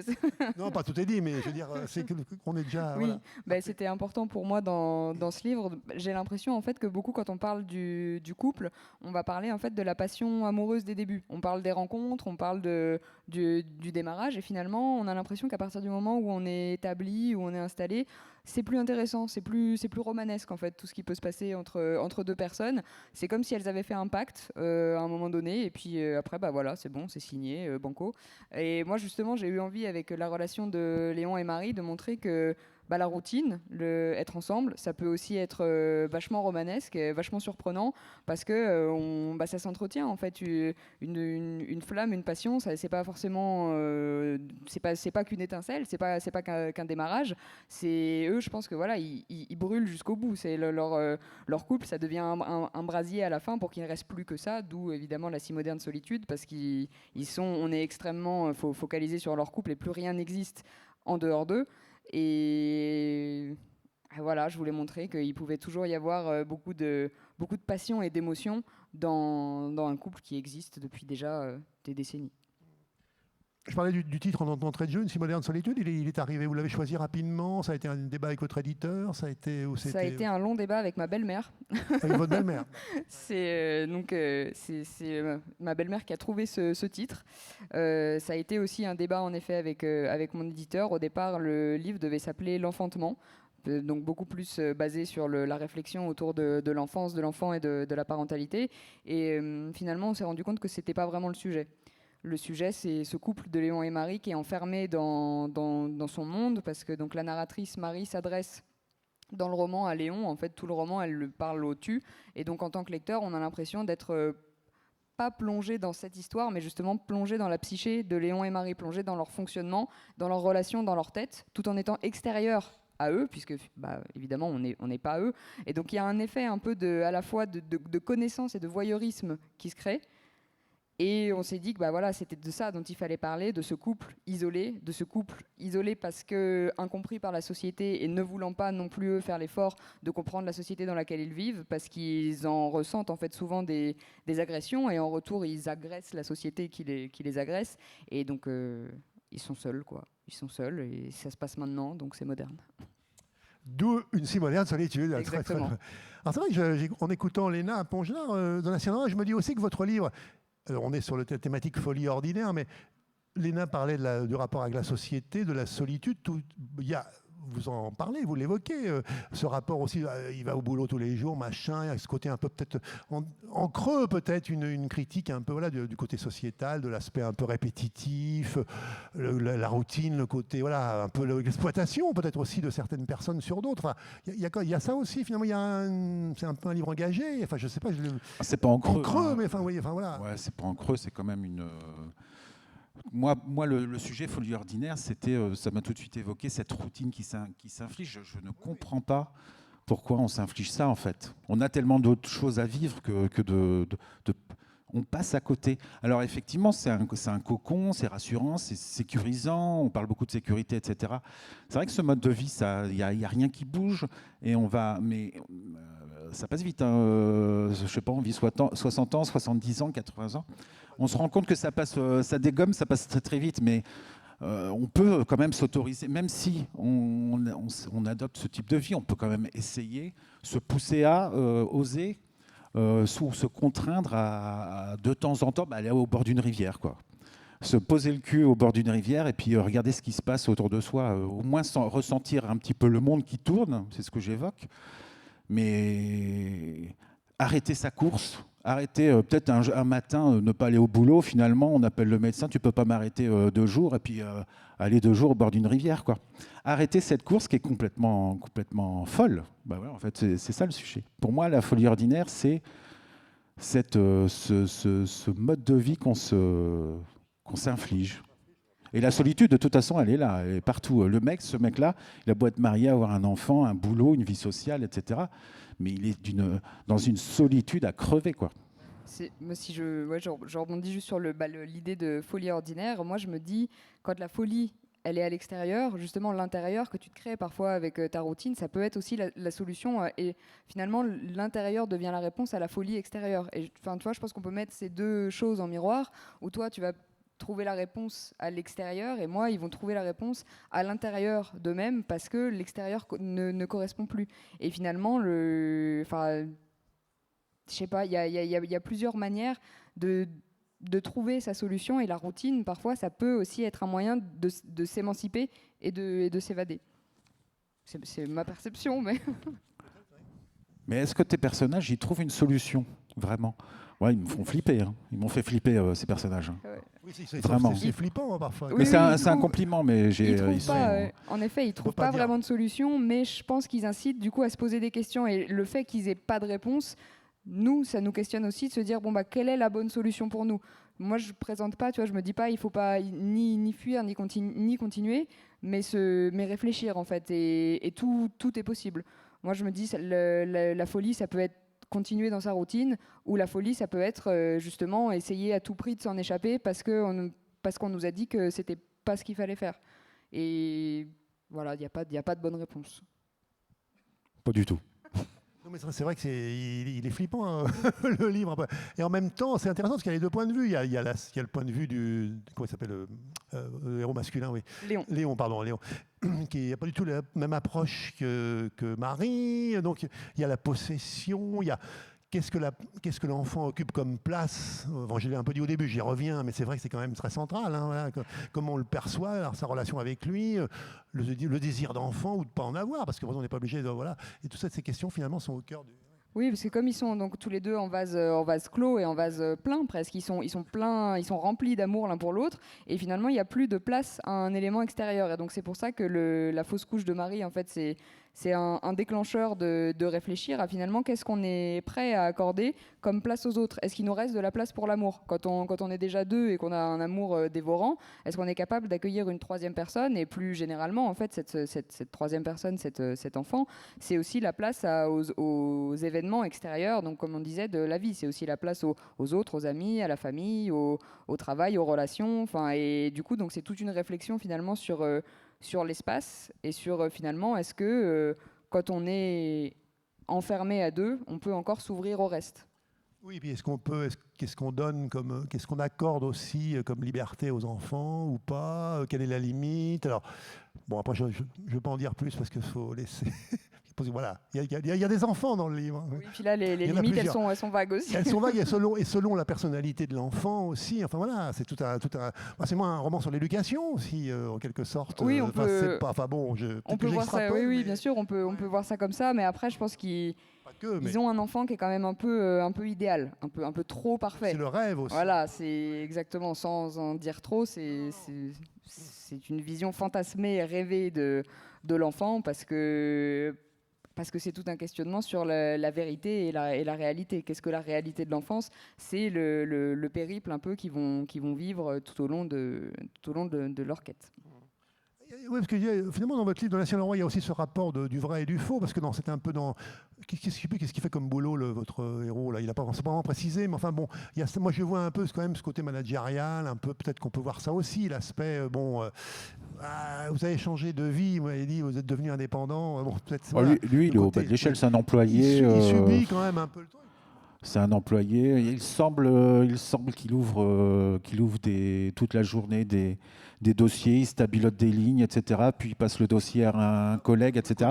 Non, pas tout est dit, mais je veux dire, c'est qu'on est déjà... Oui, voilà. C'était important pour moi dans ce livre. J'ai l'impression en fait que beaucoup, quand on parle du couple, on va parler en fait de la passion amoureuse des débuts. On parle des rencontres, on parle de du démarrage. Et finalement, on a l'impression qu'à partir du moment où on est établi, où on est installé, c'est plus intéressant, c'est plus romanesque en fait, tout ce qui peut se passer entre deux personnes. C'est comme si elles avaient fait un pacte à un moment donné, et puis après, bah voilà, c'est bon, c'est signé, banco. Et moi, justement, j'ai eu envie, avec la relation de Léon et Marie, de montrer que bah, la routine, être ensemble, ça peut aussi être vachement romanesque, et vachement surprenant, parce que bah, ça s'entretient en fait. Une flamme, une passion, ça, c'est pas forcément, c'est pas qu'une étincelle, c'est pas qu'un démarrage. C'est eux, je pense que voilà, ils brûlent jusqu'au bout. C'est leur couple, ça devient un brasier à la fin pour qu'il ne reste plus que ça. D'où évidemment la si moderne solitude, parce on est extrêmement focalisé sur leur couple et plus rien n'existe en dehors d'eux. Et voilà, je voulais montrer qu'il pouvait toujours y avoir beaucoup de passion et d'émotion dans un couple qui existe depuis déjà des décennies. Je parlais du titre d'entrée de jeu, Une si moderne solitude. Il est arrivé, vous l'avez choisi rapidement. Ça a été un débat avec votre éditeur. Ça a été un long débat avec ma belle-mère. Avec votre belle-mère. C'est ma belle-mère qui a trouvé ce titre. Ça a été aussi un débat en effet avec mon éditeur. Au départ, le livre devait s'appeler L'enfantement. Donc beaucoup plus basé sur la réflexion autour de l'enfance, de l'enfant et de la parentalité. Et finalement, on s'est rendu compte que c'était pas vraiment le sujet. Le sujet, c'est ce couple de Léon et Marie qui est enfermé dans son monde, parce que donc, la narratrice Marie s'adresse dans le roman à Léon. En fait, tout le roman, elle le parle au tu. Et donc, en tant que lecteur, on a l'impression d'être pas plongé dans cette histoire, mais justement plongé dans la psyché de Léon et Marie, plongé dans leur fonctionnement, dans leur relation, dans leur tête, tout en étant extérieur à eux, puisque bah, évidemment on n'est pas eux. Et donc il y a un effet un peu à la fois de connaissance et de voyeurisme qui se crée. Et on s'est dit que bah voilà, c'était de ça dont il fallait parler, de ce couple isolé, parce que incompris par la société et ne voulant pas non plus eux faire l'effort de comprendre la société dans laquelle ils vivent, parce qu'ils en ressentent en fait souvent des agressions, et en retour ils agressent la société qui les agresse. Et donc ils sont seuls, quoi. Ils sont seuls et ça se passe maintenant, donc c'est moderne. D'où Une si moderne solitude. Exactement. Alors c'est vrai que en écoutant Léna Pongelard dans Nacien Noir, je me dis aussi que votre livre, alors on est sur la thématique folie ordinaire, mais Léna parlait du rapport avec la société, de la solitude. Vous en parlez, vous l'évoquez, ce rapport aussi, il va au boulot tous les jours, machin, il y a ce côté un peu peut-être, en creux peut-être, une critique un peu voilà, du côté sociétal, de l'aspect un peu répétitif, la routine, le côté, voilà, un peu l'exploitation peut-être aussi de certaines personnes sur d'autres. Enfin, il y a ça aussi, finalement, c'est un peu un livre engagé, enfin je sais pas. C'est pas en creux. En creux, hein. mais enfin, oui, enfin voilà. Ouais, c'est pas en creux, c'est quand même une... Moi, le sujet folie ordinaire, ça m'a tout de suite évoqué cette routine qui s'inflige. Je ne comprends pas pourquoi on s'inflige ça, en fait. On a tellement d'autres choses à vivre que on passe à côté. Alors effectivement, c'est un cocon, c'est rassurant, c'est sécurisant, on parle beaucoup de sécurité, etc. C'est vrai que ce mode de vie, il n'y a rien qui bouge, et mais ça passe vite. Hein. Je sais pas, on vit 60 ans, 70 ans, 80 ans. On se rend compte que ça dégomme, ça passe très très vite, mais on peut quand même s'autoriser, même si on adopte ce type de vie, on peut quand même essayer, se pousser à oser, se contraindre à de temps en temps aller au bord d'une rivière, quoi. Se poser le cul au bord d'une rivière et puis regarder ce qui se passe autour de soi, au moins ressentir un petit peu le monde qui tourne, c'est ce que j'évoque, mais arrêter sa course. Arrêter peut-être un matin, ne pas aller au boulot, finalement, on appelle le médecin, tu ne peux pas m'arrêter 2 jours, et puis aller 2 jours au bord d'une rivière, quoi. Arrêter cette course qui est complètement folle. Bah ouais, en fait, c'est ça le sujet. Pour moi, la folie ordinaire, c'est ce mode de vie qu'on s'inflige. Et la solitude, de toute façon, elle est là, elle est partout. Ce mec-là, il a beau être marié, avoir un enfant, un boulot, une vie sociale, etc., mais il est dans une solitude à crever, quoi. Moi, si je rebondis juste sur l'idée de folie ordinaire. Moi, je me dis, quand la folie, elle est à l'extérieur, justement, l'intérieur que tu te crées parfois avec ta routine, ça peut être aussi la solution. Et finalement, l'intérieur devient la réponse à la folie extérieure. Et enfin, tu vois, je pense qu'on peut mettre ces deux choses en miroir, où toi, tu vas trouver la réponse à l'extérieur, et moi, ils vont trouver la réponse à l'intérieur d'eux-mêmes, parce que l'extérieur ne correspond plus. Et finalement, je sais pas, il y a plusieurs manières de de trouver sa solution, et la routine, parfois, ça peut aussi être un moyen de s'émanciper et de s'évader. C'est ma perception, mais... Mais est-ce que tes personnages y trouvent une solution, vraiment? Ouais, ils me font flipper. Hein. Ils m'ont fait flipper, ces personnages. Hein. Ouais. Oui, Vraiment. c'est flippant parfois. Oui, Mais c'est un coup, compliment, mais Ils trouvent ils pas, sont... en effet, ils trouvent pas pas dire. vraiment de solution, mais je pense qu'ils incitent du coup à se poser des questions. Et le fait qu'ils aient pas de réponse, nous, ça nous questionne aussi de se dire, bon, bah, quelle est la bonne solution pour nous? Moi, je présente pas, tu vois, je me dis pas, il faut pas ni fuir, ni continuer, mais réfléchir, en fait. Et tout est possible. Moi, je me dis, la folie, ça peut être continuer dans sa routine, ou la folie, ça peut être justement essayer à tout prix de s'en échapper parce qu'on nous a dit que c'était pas ce qu'il fallait faire. Et voilà, il n'y a pas de bonne réponse. Pas du tout. Non, mais c'est vrai que il est flippant, hein, le livre. Après. Et en même temps, c'est intéressant parce qu'il y a les deux points de vue. Il y a le point de vue du... Comment il s'appelle le héros masculin, oui. Léon, qui n'a pas du tout la même approche que Marie. Donc, il y a la possession, il y a... Qu'est-ce que l'enfant occupe comme place? Bon, je l'ai un peu dit au début, j'y reviens, mais c'est vrai que c'est quand même très central. Hein, voilà, comment on le perçoit, alors, sa relation avec lui, le désir d'enfant ou de ne pas en avoir, parce que on n'est pas obligé de... Voilà. Et toutes ces questions, finalement, sont au cœur du... Oui, parce que comme ils sont donc tous les deux en vase clos et en vase plein presque, ils sont pleins, ils sont remplis d'amour l'un pour l'autre, et finalement il n'y a plus de place à un élément extérieur. Et donc c'est pour ça que la fausse couche de Marie, en fait, c'est un déclencheur de réfléchir à finalement qu'est-ce qu'on est prêt à accorder comme place aux autres. Est-ce qu'il nous reste de la place pour l'amour quand on est déjà deux et qu'on a un amour dévorant? Est-ce qu'on est capable d'accueillir une troisième personne? Et plus généralement, en fait, cette troisième personne, cet enfant, c'est aussi la place aux événements extérieurs. Donc, comme on disait, de la vie, c'est aussi la place aux autres, aux amis, à la famille, au travail, aux relations. Enfin, et du coup, donc c'est toute une réflexion finalement sur l'espace et sur finalement, est-ce que quand on est enfermé à deux, on peut encore s'ouvrir au reste? Oui, puis qu'est-ce qu'on donne qu'est-ce qu'on accorde aussi comme liberté aux enfants ou pas? Quelle est la limite? Alors, bon, après, je ne veux pas en dire plus parce qu'il faut laisser... Voilà, il y a des enfants dans le livre. Oui, puis là, les limites, elles sont vagues aussi. Elles sont vagues et selon la personnalité de l'enfant aussi. Enfin voilà, c'est c'est moi un roman sur l'éducation aussi, en quelque sorte. Oui, on peut voir ça. Oui, bien sûr, on peut voir ça comme ça. Mais après, je pense qu'ils ont un enfant qui est quand même un peu idéal, un peu trop parfait. C'est le rêve aussi. Voilà, c'est exactement, sans en dire trop, c'est une vision fantasmée et rêvée de l'enfant parce que c'est tout un questionnement sur la vérité et la réalité. Qu'est-ce que la réalité de l'enfance? C'est le périple un peu qu'ils vont vivre tout au long de leur quête. Oui, parce que finalement, dans votre livre, Donatien Leroy, il y a aussi ce rapport du vrai et du faux, parce que c'est un peu dans... Qu'est-ce qu'il fait comme boulot, votre héros là? Il n'a pas vraiment précisé, mais enfin bon, moi je vois un peu quand même ce côté managérial, un peu, peut-être qu'on peut voir ça aussi, l'aspect, vous avez changé de vie, vous m'avez dit, vous êtes devenu indépendant. Bon, voilà, lui, il est au bas de l'échelle, c'est un employé. Il subit quand même un peu le truc. C'est un employé. Il semble qu'il ouvre toute la journée des dossiers, il stabilote des lignes, etc. Puis il passe le dossier à un collègue, etc.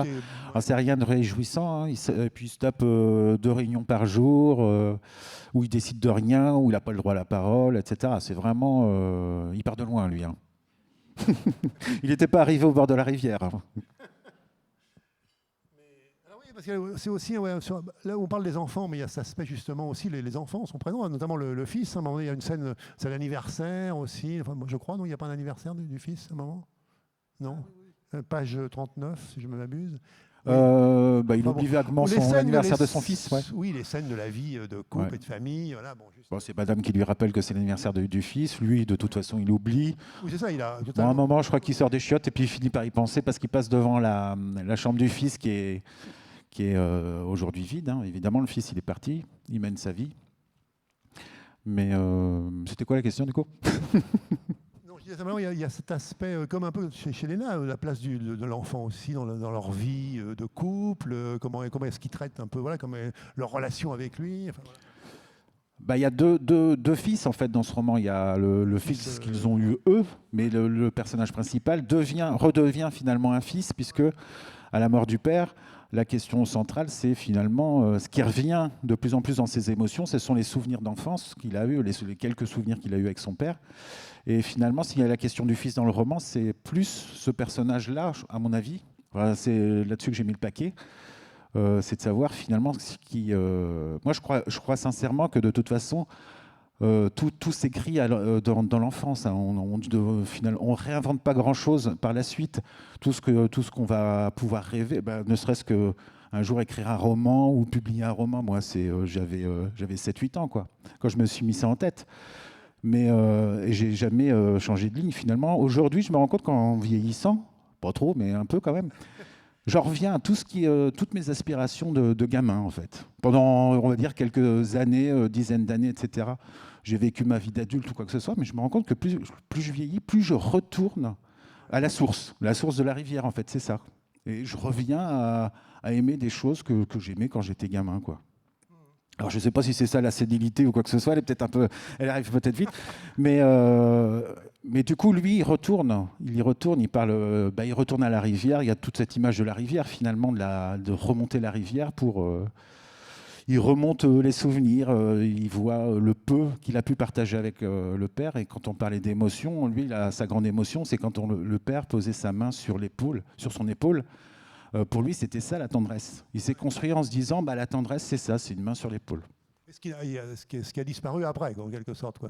Alors, c'est rien de réjouissant. Hein. Puis il se tape 2 réunions par jour où il décide de rien, où il n'a pas le droit à la parole, etc. C'est vraiment... il part de loin, lui. Hein. Il n'était pas arrivé au bord de la rivière. Hein. Parce que c'est aussi, là où on parle des enfants, mais il y a cet aspect justement aussi, les enfants sont présents, notamment le fils. À un moment donné, il y a une scène, c'est l'anniversaire aussi. Enfin, je crois, non, il n'y a pas d'anniversaire du fils à un moment? Non. Page 39, si je ne m'abuse. Il oublie vaguement l'anniversaire de son fils. Ouais. Oui, les scènes de la vie de couple et de famille. Voilà, c'est madame qui lui rappelle que c'est l'anniversaire du fils. Lui, de toute façon, il oublie. Oui, c'est ça. À un moment, je crois qu'il sort des chiottes et puis il finit par y penser parce qu'il passe devant la chambre du fils qui est aujourd'hui vide. Hein. Évidemment, le fils, il est parti. Il mène sa vie. Mais c'était quoi la question, du coup? Il y a cet aspect, comme un peu chez Léna, la place de l'enfant aussi dans leur vie de couple, comment est-ce qu'ils traitent un peu, comme leur relation avec lui. Enfin, voilà. Il y a deux fils en fait dans ce roman. Il y a le fils qu'ils ont eu eux, mais le personnage principal redevient finalement un fils puisque à la mort du père, la question centrale, c'est finalement ce qui revient de plus en plus dans ses émotions, ce sont les souvenirs d'enfance qu'il a eu, les quelques souvenirs qu'il a eu avec son père. Et finalement, s'il y a la question du fils dans le roman, c'est plus ce personnage-là, à mon avis. Voilà, c'est là-dessus que j'ai mis le paquet. C'est de savoir finalement ce qui. Moi, je crois sincèrement que de toute façon, tout s'écrit dans l'enfance. Hein. On réinvente pas grand-chose par la suite. Tout ce qu'on va pouvoir rêver, ne serait-ce que un jour écrire un roman ou publier un roman. Moi, j'avais 7-8 ans, quoi, quand je me suis mis ça en tête. Mais j'ai jamais changé de ligne finalement. Aujourd'hui, je me rends compte qu'en vieillissant, pas trop, mais un peu quand même, j'en reviens à toutes mes aspirations de gamin, en fait. Pendant, on va dire, quelques années, dizaines d'années, etc., j'ai vécu ma vie d'adulte ou quoi que ce soit, mais je me rends compte que plus je vieillis, plus je retourne à la source de la rivière, en fait, c'est ça. Et je reviens à aimer des choses que j'aimais quand j'étais gamin, quoi. Alors, je ne sais pas si c'est ça la sénilité ou quoi que ce soit, elle arrive peut-être vite, mais du coup, lui, il retourne à la rivière. Il y a toute cette image de la rivière, finalement, de remonter la rivière il remonte les souvenirs, il voit le peu qu'il a pu partager avec le père. Et quand on parlait d'émotion, lui, sa grande émotion, c'est quand le père posait sa main sur son épaule. Pour lui, c'était ça la tendresse. Il s'est construit en se disant, la tendresse, c'est ça, c'est une main sur l'épaule. Ce qui a disparu après, en quelque sorte. Quoi.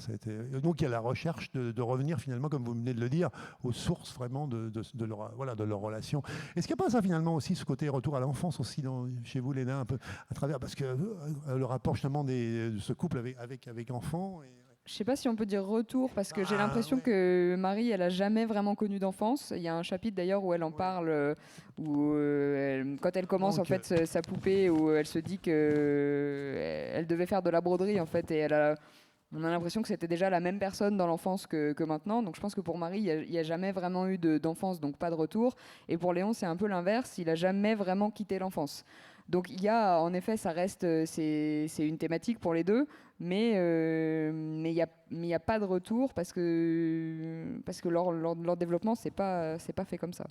Donc il y a la recherche de revenir finalement, comme vous venez de le dire, aux sources vraiment de leur relation. Est-ce qu'il n'y a pas ça finalement aussi, ce côté retour à l'enfance aussi chez vous, Léna, un peu à travers, parce que le rapport justement de ce couple avec enfants Je ne sais pas si on peut dire retour, parce que j'ai l'impression que Marie, elle n'a jamais vraiment connu d'enfance. Il y a un chapitre d'ailleurs où elle en parle, quand elle commence en fait sa poupée, où elle se dit qu'elle devait faire de la broderie en fait, et on a l'impression que c'était déjà la même personne dans l'enfance que maintenant. Donc je pense que pour Marie, il n'y a jamais vraiment eu d'enfance, donc pas de retour. Et pour Léon, c'est un peu l'inverse, il n'a jamais vraiment quitté l'enfance. Donc il y a, en effet, ça reste, c'est une thématique pour les deux, mais il y a pas de retour parce que leur développement c'est pas fait comme ça.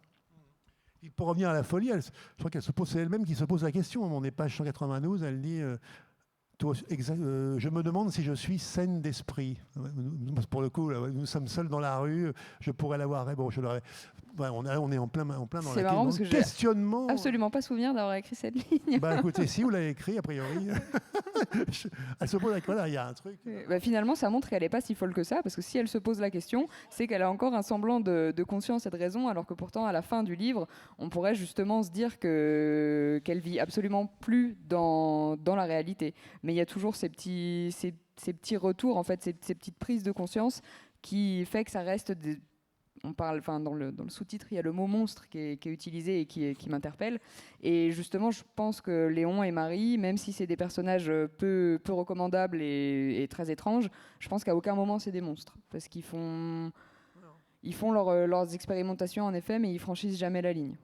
Et pour revenir à la folie, je crois c'est elle-même qui se pose la question. On est page 192, elle dit je me demande si je suis saine d'esprit. Pour le coup, nous sommes seuls dans la rue. Je pourrais l'avoir. Bon, je l'aurais. Ouais, on est en plein dans le questionnement. Absolument pas souvenir d'avoir écrit cette ligne. Écoutez, si vous l'avez écrit, a priori, elle se pose la question. Il y a un truc. Finalement, ça montre qu'elle n'est pas si folle que ça, parce que si elle se pose la question, c'est qu'elle a encore un semblant de conscience et de raison, alors que pourtant, à la fin du livre, on pourrait justement se dire qu'elle vit absolument plus dans la réalité. Mais il y a toujours ces petits retours, en fait, ces petites prises de conscience qui fait que ça reste on parle, dans le sous-titre, il y a le mot monstre qui est utilisé et qui m'interpelle. Et justement, je pense que Léon et Marie, même si c'est des personnages peu recommandables et très étranges, je pense qu'à aucun moment c'est des monstres, parce qu'ils font leurs expérimentations en effet, mais ils franchissent jamais la ligne.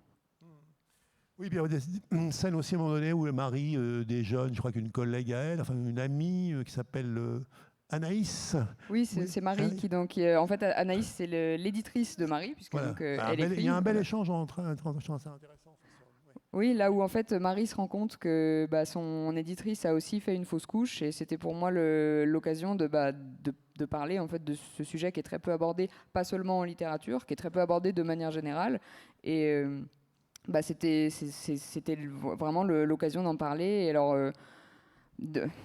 Oui, puis il y a une scène aussi à un moment donné où Marie déjeune, je crois qu'une collègue à elle, enfin une amie qui s'appelle Anaïs. Oui, c'est Marie qui donc en fait Anaïs c'est l'éditrice de Marie puisque voilà. donc elle écrit. Il y a un bel échange entre assez intéressant. Oui, là où en fait Marie se rend compte que son éditrice a aussi fait une fausse couche et c'était pour moi l'occasion de parler en fait de ce sujet qui est très peu abordé, pas seulement en littérature, qui est très peu abordé de manière générale et c'était vraiment l'occasion d'en parler. Et alors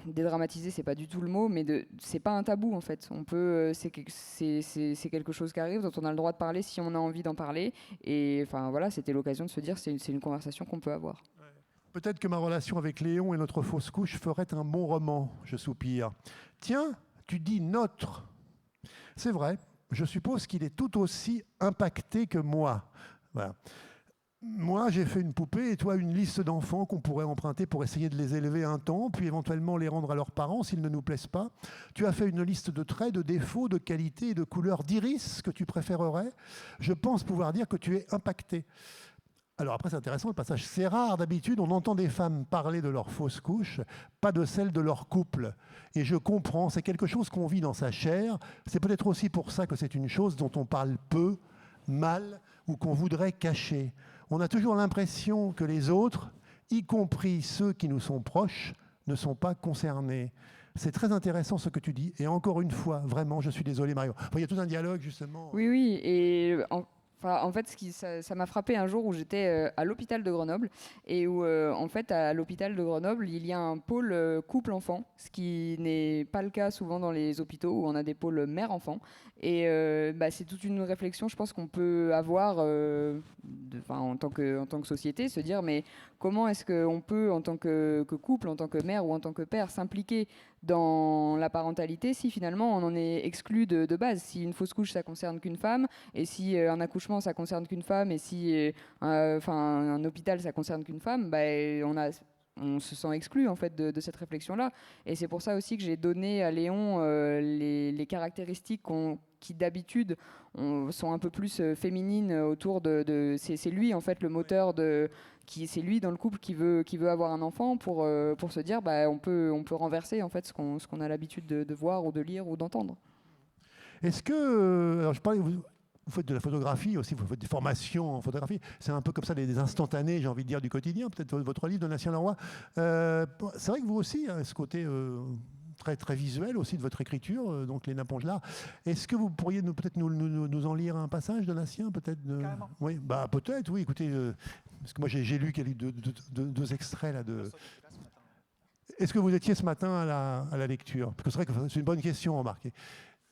dédramatiser, c'est pas du tout le mot, mais c'est pas un tabou en fait. On peut, c'est quelque chose qui arrive, dont on a le droit de parler si on a envie d'en parler. Et enfin voilà, c'était l'occasion de se dire c'est une conversation qu'on peut avoir. Ouais. Peut-être que ma relation avec Léon et notre fausse couche ferait un bon roman. Je soupire. Tiens, tu dis notre. C'est vrai. Je suppose qu'il est tout aussi impacté que moi. Voilà. Moi, j'ai fait une poupée et toi, une liste d'enfants qu'on pourrait emprunter pour essayer de les élever un temps, puis éventuellement les rendre à leurs parents s'ils ne nous plaisent pas. Tu as fait une liste de traits, de défauts, de qualités et de couleurs d'iris que tu préférerais. Je pense pouvoir dire que tu es impacté. Alors après, c'est intéressant le passage. C'est rare, d'habitude, on entend des femmes parler de leur fausse couche, pas de celle de leur couple. Et je comprends, c'est quelque chose qu'on vit dans sa chair. C'est peut-être aussi pour ça que c'est une chose dont on parle peu, mal, ou qu'on voudrait cacher. On a toujours l'impression que les autres, y compris ceux qui nous sont proches, ne sont pas concernés. C'est très intéressant ce que tu dis. Et encore une fois, vraiment, je suis désolé, Mario. Enfin, il y a tout un dialogue, justement. Oui, oui. Et en fait, ça m'a frappé un jour où j'étais à l'hôpital de Grenoble et où, en fait, à l'hôpital de Grenoble, il y a un pôle couple-enfant, ce qui n'est pas le cas souvent dans les hôpitaux où on a des pôles mère-enfant. Et c'est toute une réflexion, je pense, qu'on peut avoir en tant que société, se dire, mais comment est-ce qu'on peut, en tant que couple, en tant que mère ou en tant que père, s'impliquer dans la parentalité si finalement on en est exclu de base. Si une fausse couche, ça concerne qu'une femme, et si un accouchement, ça concerne qu'une femme, et si un hôpital, ça concerne qu'une femme, on se sent exclu en fait de cette réflexion-là. Et c'est pour ça aussi que j'ai donné à Léon les caractéristiques qui d'habitude sont un peu plus féminines autour c'est lui en fait le moteur c'est lui dans le couple qui veut avoir un enfant pour se dire on peut renverser en fait ce qu'on a l'habitude de voir ou de lire ou d'entendre. Est-ce que, alors je parlais, vous faites de la photographie aussi, vous faites des formations en photographie, c'est un peu comme ça des instantanés, j'ai envie de dire, du quotidien, peut-être votre livre de Donatien Leroy. C'est vrai que vous aussi, ce côté très, très visuel aussi de votre écriture, donc Léna Pongelard. Est-ce que vous pourriez peut-être nous en lire un passage, Donatien, peut-être Carrément. Oui, peut-être, oui, écoutez, parce que moi j'ai lu deux extraits là de... Est-ce que vous étiez ce matin à la lecture? Parce que c'est vrai que c'est une bonne question, remarquez.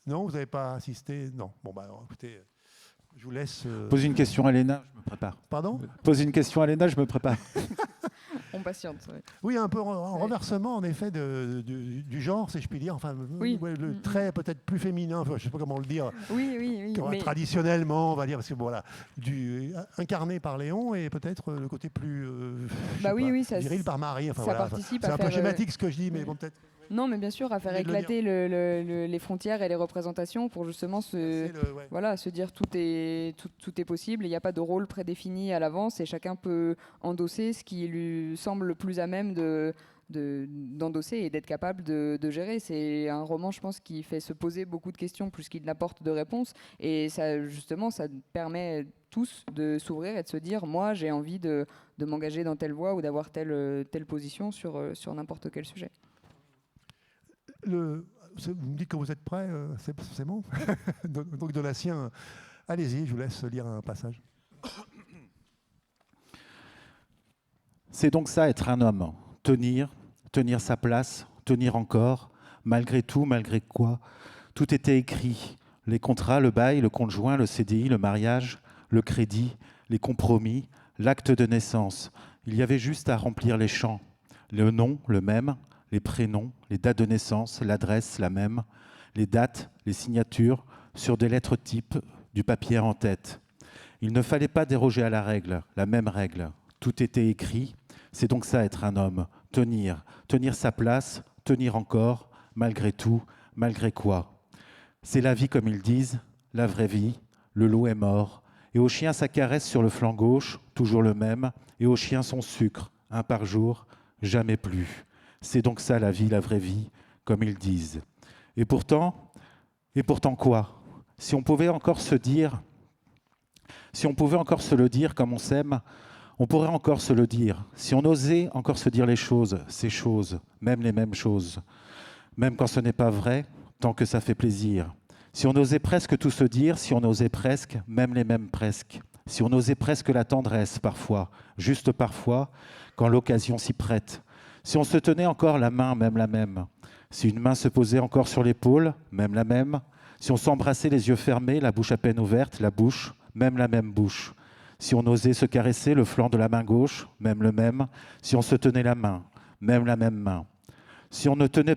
Non, vous n'avez pas assisté? Non. Bon, alors, écoutez, je vous laisse... Pose une question à Léna, je me prépare. Pardon? Pose une question à Léna, je me prépare. On patiente. Ouais. Oui, un peu en renversement, en effet, du genre, si je puis dire. Enfin, oui. Le trait peut-être plus féminin, enfin, je ne sais pas comment le dire. Oui. Traditionnellement, on va dire, parce que voilà, incarné par Léon et peut-être le côté plus viril par Marie. Enfin, ça participe c'est à un peu schématique ce que je dis, mais bon, peut-être... Non, mais bien sûr, à faire éclater les frontières et les représentations pour justement se dire tout est possible. Il n'y a pas de rôle prédéfini à l'avance et chacun peut endosser ce qui lui semble le plus à même d'endosser et d'être capable de gérer. C'est un roman, je pense, qui fait se poser beaucoup de questions plus qu'il n'apporte de réponses. Et ça, justement, ça permet tous de s'ouvrir et de se dire, moi, j'ai envie de m'engager dans telle voie ou d'avoir telle position sur n'importe quel sujet. Vous me dites que vous êtes prêts, c'est bon. Donc Donatien, allez-y, je vous laisse lire un passage. C'est donc ça être un homme, tenir sa place, tenir encore, malgré tout, malgré quoi. Tout était écrit, les contrats, le bail, le compte joint, le CDI, le mariage, le crédit, les compromis, l'acte de naissance. Il y avait juste à remplir les champs, le nom, le même, les prénoms, les dates de naissance, l'adresse, la même, les dates, les signatures, sur des lettres types, du papier en tête. Il ne fallait pas déroger à la règle, la même règle. Tout était écrit. C'est donc ça être un homme, tenir sa place, tenir encore, malgré tout, malgré quoi. C'est la vie comme ils disent, la vraie vie, le loup est mort, et au chien sa caresse sur le flanc gauche, toujours le même, et au chien son sucre, un par jour, jamais plus. C'est donc ça la vie, la vraie vie, comme ils disent. Et pourtant quoi? Si on pouvait encore se le dire comme on s'aime, on pourrait encore se le dire. Si on osait encore se dire les choses, ces choses, même les mêmes choses, même quand ce n'est pas vrai, tant que ça fait plaisir. Si on osait presque tout se dire, si on osait presque, même les mêmes presque. Si on osait presque la tendresse parfois, juste parfois, quand l'occasion s'y prête. Si on se tenait encore la main, même la même. Si une main se posait encore sur l'épaule, même la même. Si on s'embrassait les yeux fermés, la bouche à peine ouverte, la bouche, même la même bouche. Si on osait se caresser le flanc de la main gauche, même le même. Si on se tenait la main, même la même main. Si on ne tenait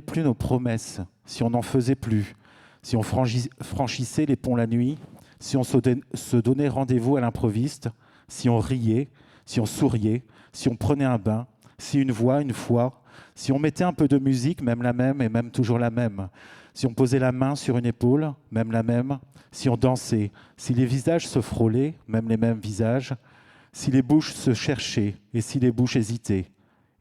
plus nos promesses, si on n'en faisait plus, si on franchissait les ponts la nuit, si on se donnait rendez-vous à l'improviste, si on riait, si on souriait, si on prenait un bain, si une voix, une fois, si on mettait un peu de musique, même la même et même toujours la même, si on posait la main sur une épaule, même la même, si on dansait, si les visages se frôlaient, même les mêmes visages, si les bouches se cherchaient et si les bouches hésitaient,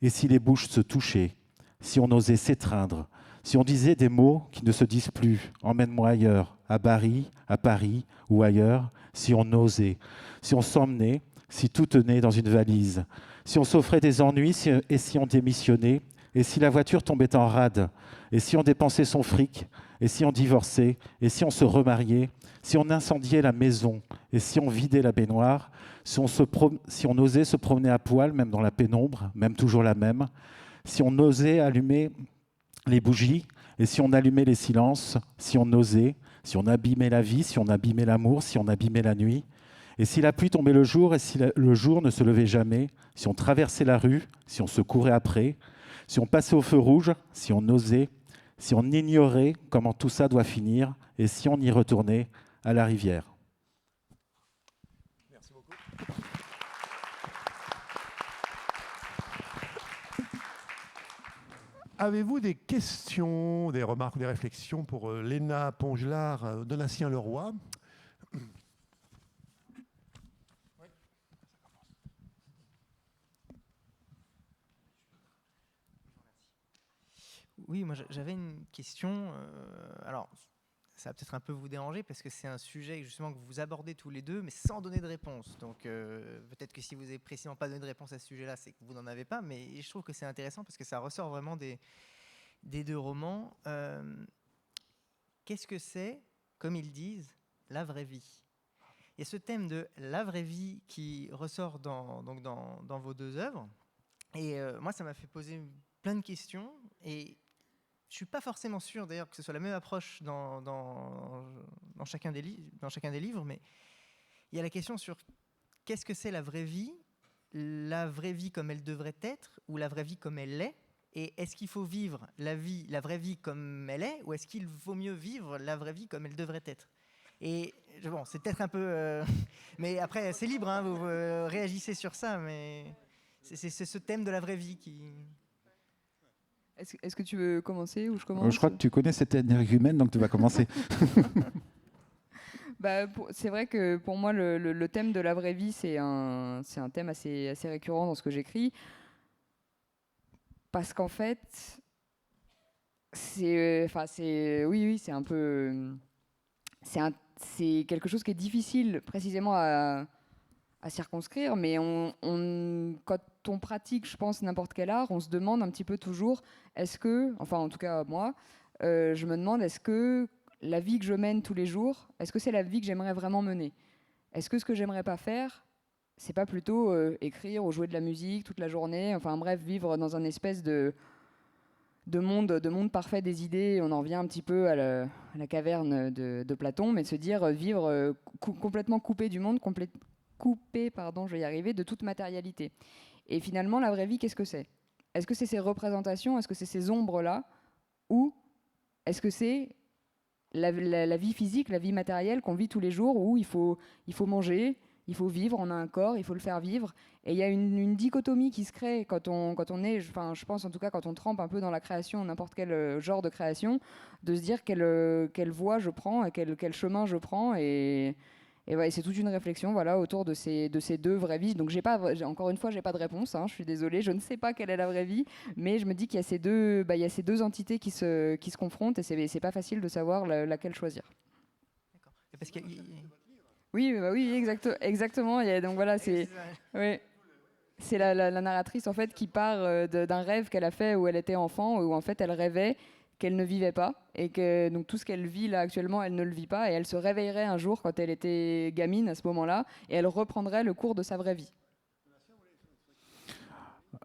et si les bouches se touchaient, si on osait s'étreindre, si on disait des mots qui ne se disent plus, emmène-moi ailleurs, à Paris ou ailleurs, si on osait, si on s'emmenait, si tout tenait dans une valise, si on s'offrait des ennuis et si on démissionnait, et si la voiture tombait en rade, et si on dépensait son fric, et si on divorçait, et si on se remariait, si on incendiait la maison, et si on vidait la baignoire, si on osait se promener à poil, même dans la pénombre, même toujours la même, si on osait allumer les bougies, et si on allumait les silences, si on osait, si on abîmait la vie, si on abîmait l'amour, si on abîmait la nuit, et si la pluie tombait le jour, et si le jour ne se levait jamais, si on traversait la rue, si on se courait après, si on passait au feu rouge, si on osait, si on ignorait comment tout ça doit finir, et si on y retournait à la rivière. Merci beaucoup. Avez-vous des questions, des remarques, des réflexions pour Léna Pongelard, Donatien Leroy? Oui, moi j'avais une question. Alors, ça va peut-être un peu vous déranger parce que c'est un sujet justement que vous abordez tous les deux, mais sans donner de réponse. Donc peut-être que si vous n'avez précisément pas donné de réponse à ce sujet-là, c'est que vous n'en avez pas. Mais je trouve que c'est intéressant parce que ça ressort vraiment des deux romans. Qu'est-ce que c'est, comme ils disent, la vraie vie? Il y a ce thème de la vraie vie qui ressort dans vos deux œuvres. Et moi, ça m'a fait poser plein de questions. Et je ne suis pas forcément sûr, d'ailleurs, que ce soit la même approche dans chacun des livres, mais il y a la question sur qu'est-ce que c'est la vraie vie comme elle devrait être, ou la vraie vie comme elle est, et est-ce qu'il faut vivre la vraie vie comme elle est, ou est-ce qu'il vaut mieux vivre la vraie vie comme elle devrait être? Et bon, c'est peut-être un peu... mais après, c'est libre, hein, vous réagissez sur ça, mais c'est ce thème de la vraie vie qui... Est-ce que tu veux commencer ou je commence? Je crois que tu connais cette énergumène, donc tu vas commencer. C'est vrai que pour moi, le thème de la vraie vie, c'est un thème assez récurrent dans ce que j'écris. Parce qu'en fait, c'est un peu... C'est quelque chose qui est difficile précisément à circonscrire, mais quand on pratique, je pense, n'importe quel art, on se demande un petit peu toujours, enfin en tout cas moi, je me demande, est-ce que la vie que je mène tous les jours, est-ce que c'est la vie que j'aimerais vraiment mener? Est-ce que ce que j'aimerais pas faire, c'est pas plutôt écrire ou jouer de la musique toute la journée, enfin bref, vivre dans un espèce de monde parfait des idées? On en revient un petit peu à la caverne de Platon, mais de se dire vivre complètement coupé du monde, coupé, je vais y arriver, de toute matérialité. Et finalement, la vraie vie, qu'est-ce que c'est? Est-ce que c'est ces représentations? Est-ce que c'est ces ombres-là? Ou est-ce que c'est la vie physique, la vie matérielle qu'on vit tous les jours, où il faut manger, il faut vivre, on a un corps, il faut le faire vivre. Et il y a une dichotomie qui se crée quand on est, enfin, je pense en tout cas quand on trempe un peu dans la création, n'importe quel genre de création, de se dire quelle voie je prends, et quel chemin je prends. Et ouais, c'est toute une réflexion, voilà, autour de ces deux vraies vies. Donc encore une fois, j'ai pas de réponse, hein, je suis désolée, je ne sais pas quelle est la vraie vie, mais je me dis qu'il y a ces deux entités qui se confrontent, et c'est pas facile de savoir laquelle choisir. D'accord. Parce qu'il Oui, exactement. Donc voilà, c'est la narratrice en fait qui part d'un rêve qu'elle a fait où elle était enfant, où en fait elle rêvait qu'elle ne vivait pas, et que donc tout ce qu'elle vit là actuellement, elle ne le vit pas, et elle se réveillerait un jour quand elle était gamine à ce moment-là, et elle reprendrait le cours de sa vraie vie.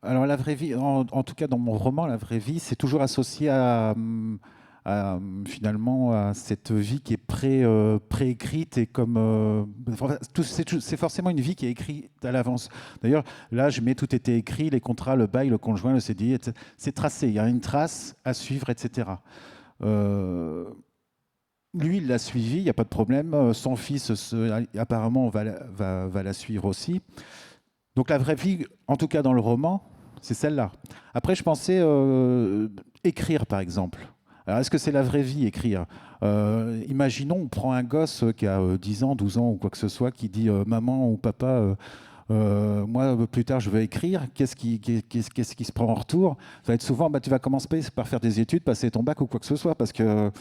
Alors la vraie vie, en tout cas dans mon roman, la vraie vie, c'est toujours associé à finalement à cette vie qui est préécrite, et comme c'est forcément une vie qui est écrite à l'avance. D'ailleurs, là, tout était écrit, les contrats, le bail, le conjoint, le CDI, etc. C'est tracé, il y a une trace à suivre, etc. Lui, il l'a suivi, il n'y a pas de problème. Son fils, apparemment, va la suivre aussi. Donc la vraie vie, en tout cas dans le roman, c'est celle-là. Après, je pensais écrire, par exemple. Alors, est-ce que c'est la vraie vie, écrire? Imaginons, on prend un gosse qui a 10 ans, 12 ans ou quoi que ce soit, qui dit « Maman ou papa, Moi, plus tard, je veux écrire. Qu'est-ce qui se prend en retour? Ça va être souvent, tu vas commencer par faire des études, passer ton bac ou quoi que ce soit, parce qu'il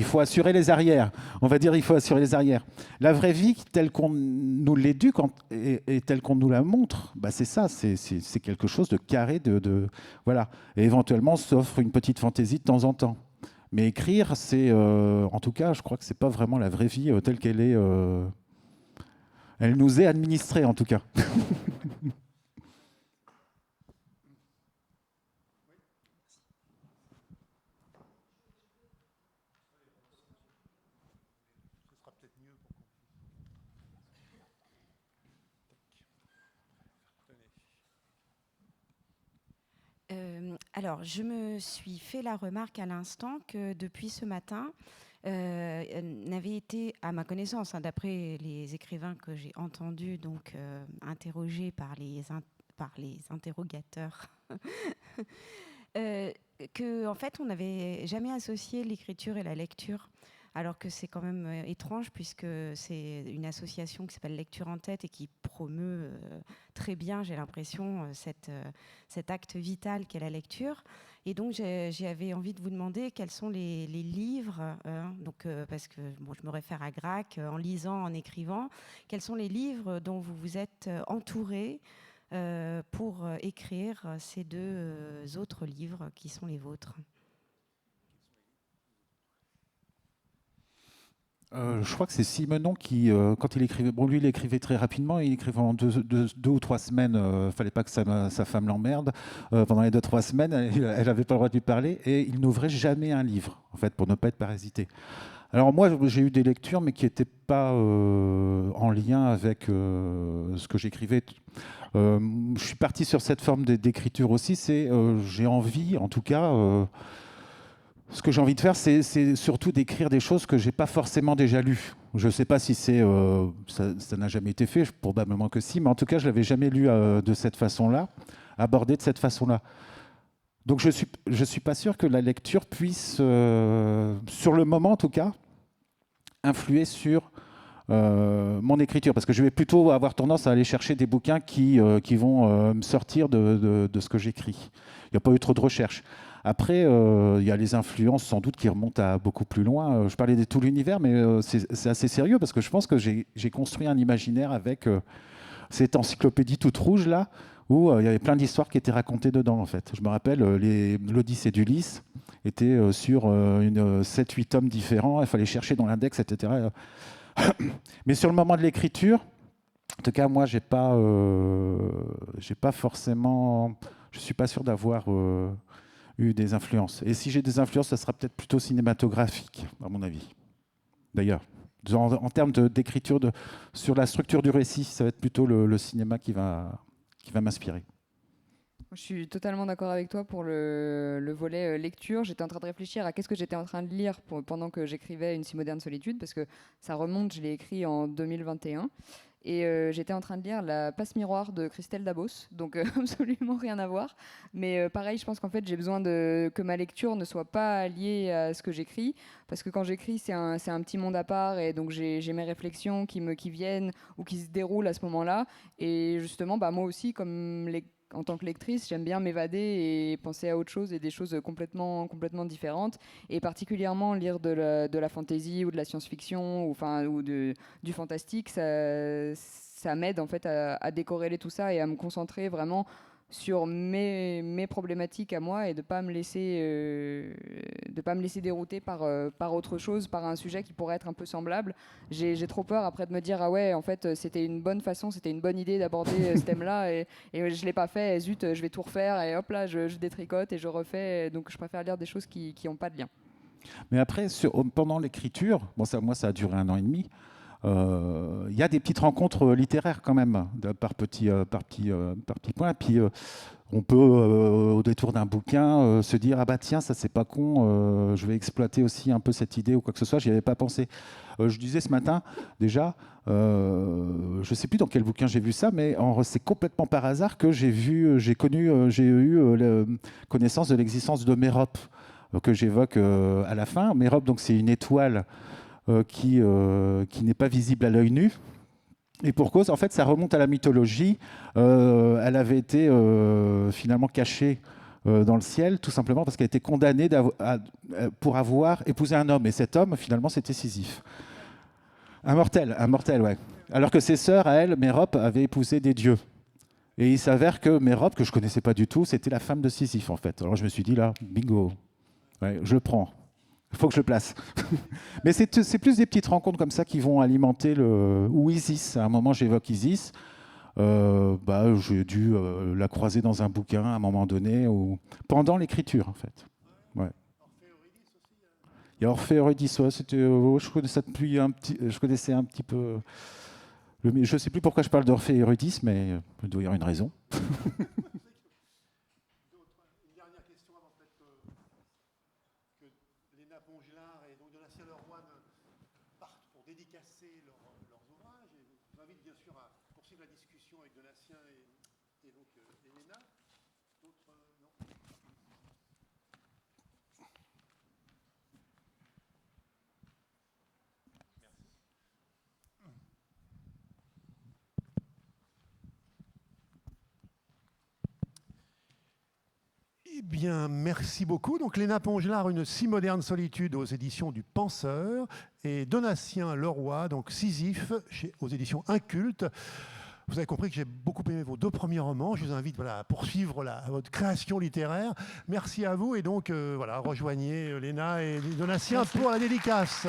faut assurer les arrières. On va dire il faut assurer les arrières. La vraie vie, telle qu'on nous l'éduque et telle qu'on nous la montre, c'est ça, c'est quelque chose de carré, voilà. Et éventuellement, on s'offre une petite fantaisie de temps en temps. Mais écrire, en tout cas, je crois que c'est pas vraiment la vraie vie telle qu'elle est. Elle nous est administrée, en tout cas. Alors, je me suis fait la remarque à l'instant que depuis ce matin, n'avait été, à ma connaissance, d'après les écrivains que j'ai entendus, donc interrogés par les interrogateurs, que en fait, on n'avait jamais associé l'écriture et la lecture. Alors que c'est quand même étrange, puisque c'est une association qui s'appelle Lecture en tête et qui promeut très bien, j'ai l'impression, cet acte vital qu'est la lecture. Et donc, j'avais envie de vous demander quels sont les livres, parce que je me réfère à Gracq, en lisant, en écrivant, quels sont les livres dont vous vous êtes entouré pour écrire ces deux autres livres qui sont les vôtres. Je crois que c'est Simenon qui, quand il écrivait, lui il écrivait très rapidement, il écrivait en deux ou 3 semaines, fallait pas que sa femme l'emmerde, pendant les 2-3 semaines, elle n'avait pas le droit de lui parler, et il n'ouvrait jamais un livre, en fait, pour ne pas être parasité. Alors moi, j'ai eu des lectures, mais qui n'étaient pas en lien avec ce que j'écrivais. Je suis parti sur cette forme d'écriture aussi, j'ai envie, en tout cas... ce que j'ai envie de faire, c'est surtout d'écrire des choses que je n'ai pas forcément déjà lues. Je ne sais pas si ça n'a jamais été fait, probablement que si, mais en tout cas, je ne l'avais jamais lu de cette façon-là, abordé de cette façon-là. Donc je suis pas sûr que la lecture puisse, sur le moment en tout cas, influer sur mon écriture, parce que je vais plutôt avoir tendance à aller chercher des bouquins qui vont me sortir de ce que j'écris. Il n'y a pas eu trop de recherche. Après, il y a les influences sans doute qui remontent à beaucoup plus loin. Je parlais de tout l'univers, mais c'est assez sérieux parce que je pense que j'ai construit un imaginaire avec cette encyclopédie toute rouge là, où il y avait plein d'histoires qui étaient racontées dedans en fait. Je me rappelle, l'Odyssée d'Ulysse était sur 7-8 tomes différents, il fallait chercher dans l'index, etc. Mais sur le moment de l'écriture, en tout cas moi j'ai pas forcément, je suis pas sûr d'avoir eu des influences. Et si j'ai des influences, ça sera peut-être plutôt cinématographique, à mon avis. D'ailleurs, en termes d'écriture, sur la structure du récit, ça va être plutôt le cinéma qui va m'inspirer. Je suis totalement d'accord avec toi pour le volet lecture. J'étais en train de réfléchir à qu'est-ce que j'étais en train de lire pendant que j'écrivais Une si moderne solitude, parce que ça remonte, je l'ai écrit en 2021. Et j'étais en train de lire La passe miroir de Christelle Dabos, donc absolument rien à voir. Mais pareil, je pense qu'en fait, j'ai besoin que ma lecture ne soit pas liée à ce que j'écris, parce que quand j'écris, c'est un petit monde à part, et donc j'ai mes réflexions qui viennent ou qui se déroulent à ce moment-là. Et justement, moi aussi, en tant que lectrice, j'aime bien m'évader et penser à autre chose et des choses complètement différentes. Et particulièrement lire de la fantasy ou de la science-fiction ou du fantastique, ça m'aide en fait à décorréler tout ça et à me concentrer vraiment sur mes problématiques à moi et de pas me laisser dérouter par autre chose, par un sujet qui pourrait être un peu semblable. J'ai trop peur après de me dire ah ouais, en fait c'était une bonne idée d'aborder ce thème-là et je l'ai pas fait, et zut, je vais tout refaire et hop là je détricote et je refais. Donc je préfère lire des choses qui ont pas de lien. Mais après, pendant l'écriture, moi ça a duré 1 an et demi. Il y a des petites rencontres littéraires quand même, par petits points. Puis on peut, au détour d'un bouquin, se dire ah bah tiens, ça c'est pas con, je vais exploiter aussi un peu cette idée ou quoi que ce soit. J'y avais pas pensé. Je disais ce matin déjà, je sais plus dans quel bouquin j'ai vu ça, mais c'est complètement par hasard que j'ai eu connaissance de l'existence de Mérope, que j'évoque à la fin. Mérope, donc c'est une étoile qui n'est pas visible à l'œil nu, Et pour cause, en fait, ça remonte à la mythologie. Elle avait été finalement cachée dans le ciel, tout simplement parce qu'elle était condamnée pour avoir épousé un homme. Et cet homme, finalement, c'était Sisyphe. Un mortel, ouais. Alors que ses sœurs, à elle, Mérope, avaient épousé des dieux. Et il s'avère que Mérope, que je ne connaissais pas du tout, c'était la femme de Sisyphe, en fait. Alors je me suis dit, là, bingo, ouais, je le prends. Il faut que je le place. Mais c'est plus des petites rencontres comme ça qui vont alimenter ou Isis. À un moment, j'évoque Isis. J'ai dû la croiser dans un bouquin à un moment donné, ou pendant l'écriture, en fait. Ouais. Il y a Orphée Eurydice, ouais, je connaissais je connaissais un petit peu. Je ne sais plus pourquoi je parle d'Orphée et Eurydice, mais il doit y avoir une raison. Une dernière question avant que Léna Pongelard et donc Donatien Leroy partent pour dédicacer leurs ouvrages. Et je vous invite bien sûr à poursuivre la discussion avec Donatien et donc Léna. D'autres non. Eh bien, merci beaucoup. Donc, Léna Pongelard, Une si moderne solitude aux éditions du Penseur, et Donatien Leroy, donc Sisyphe, aux éditions Inculte. Vous avez compris que j'ai beaucoup aimé vos 2 premiers romans. Je vous invite à poursuivre votre création littéraire. Merci à vous. Et donc, rejoignez Léna et Donatien pour la dédicace.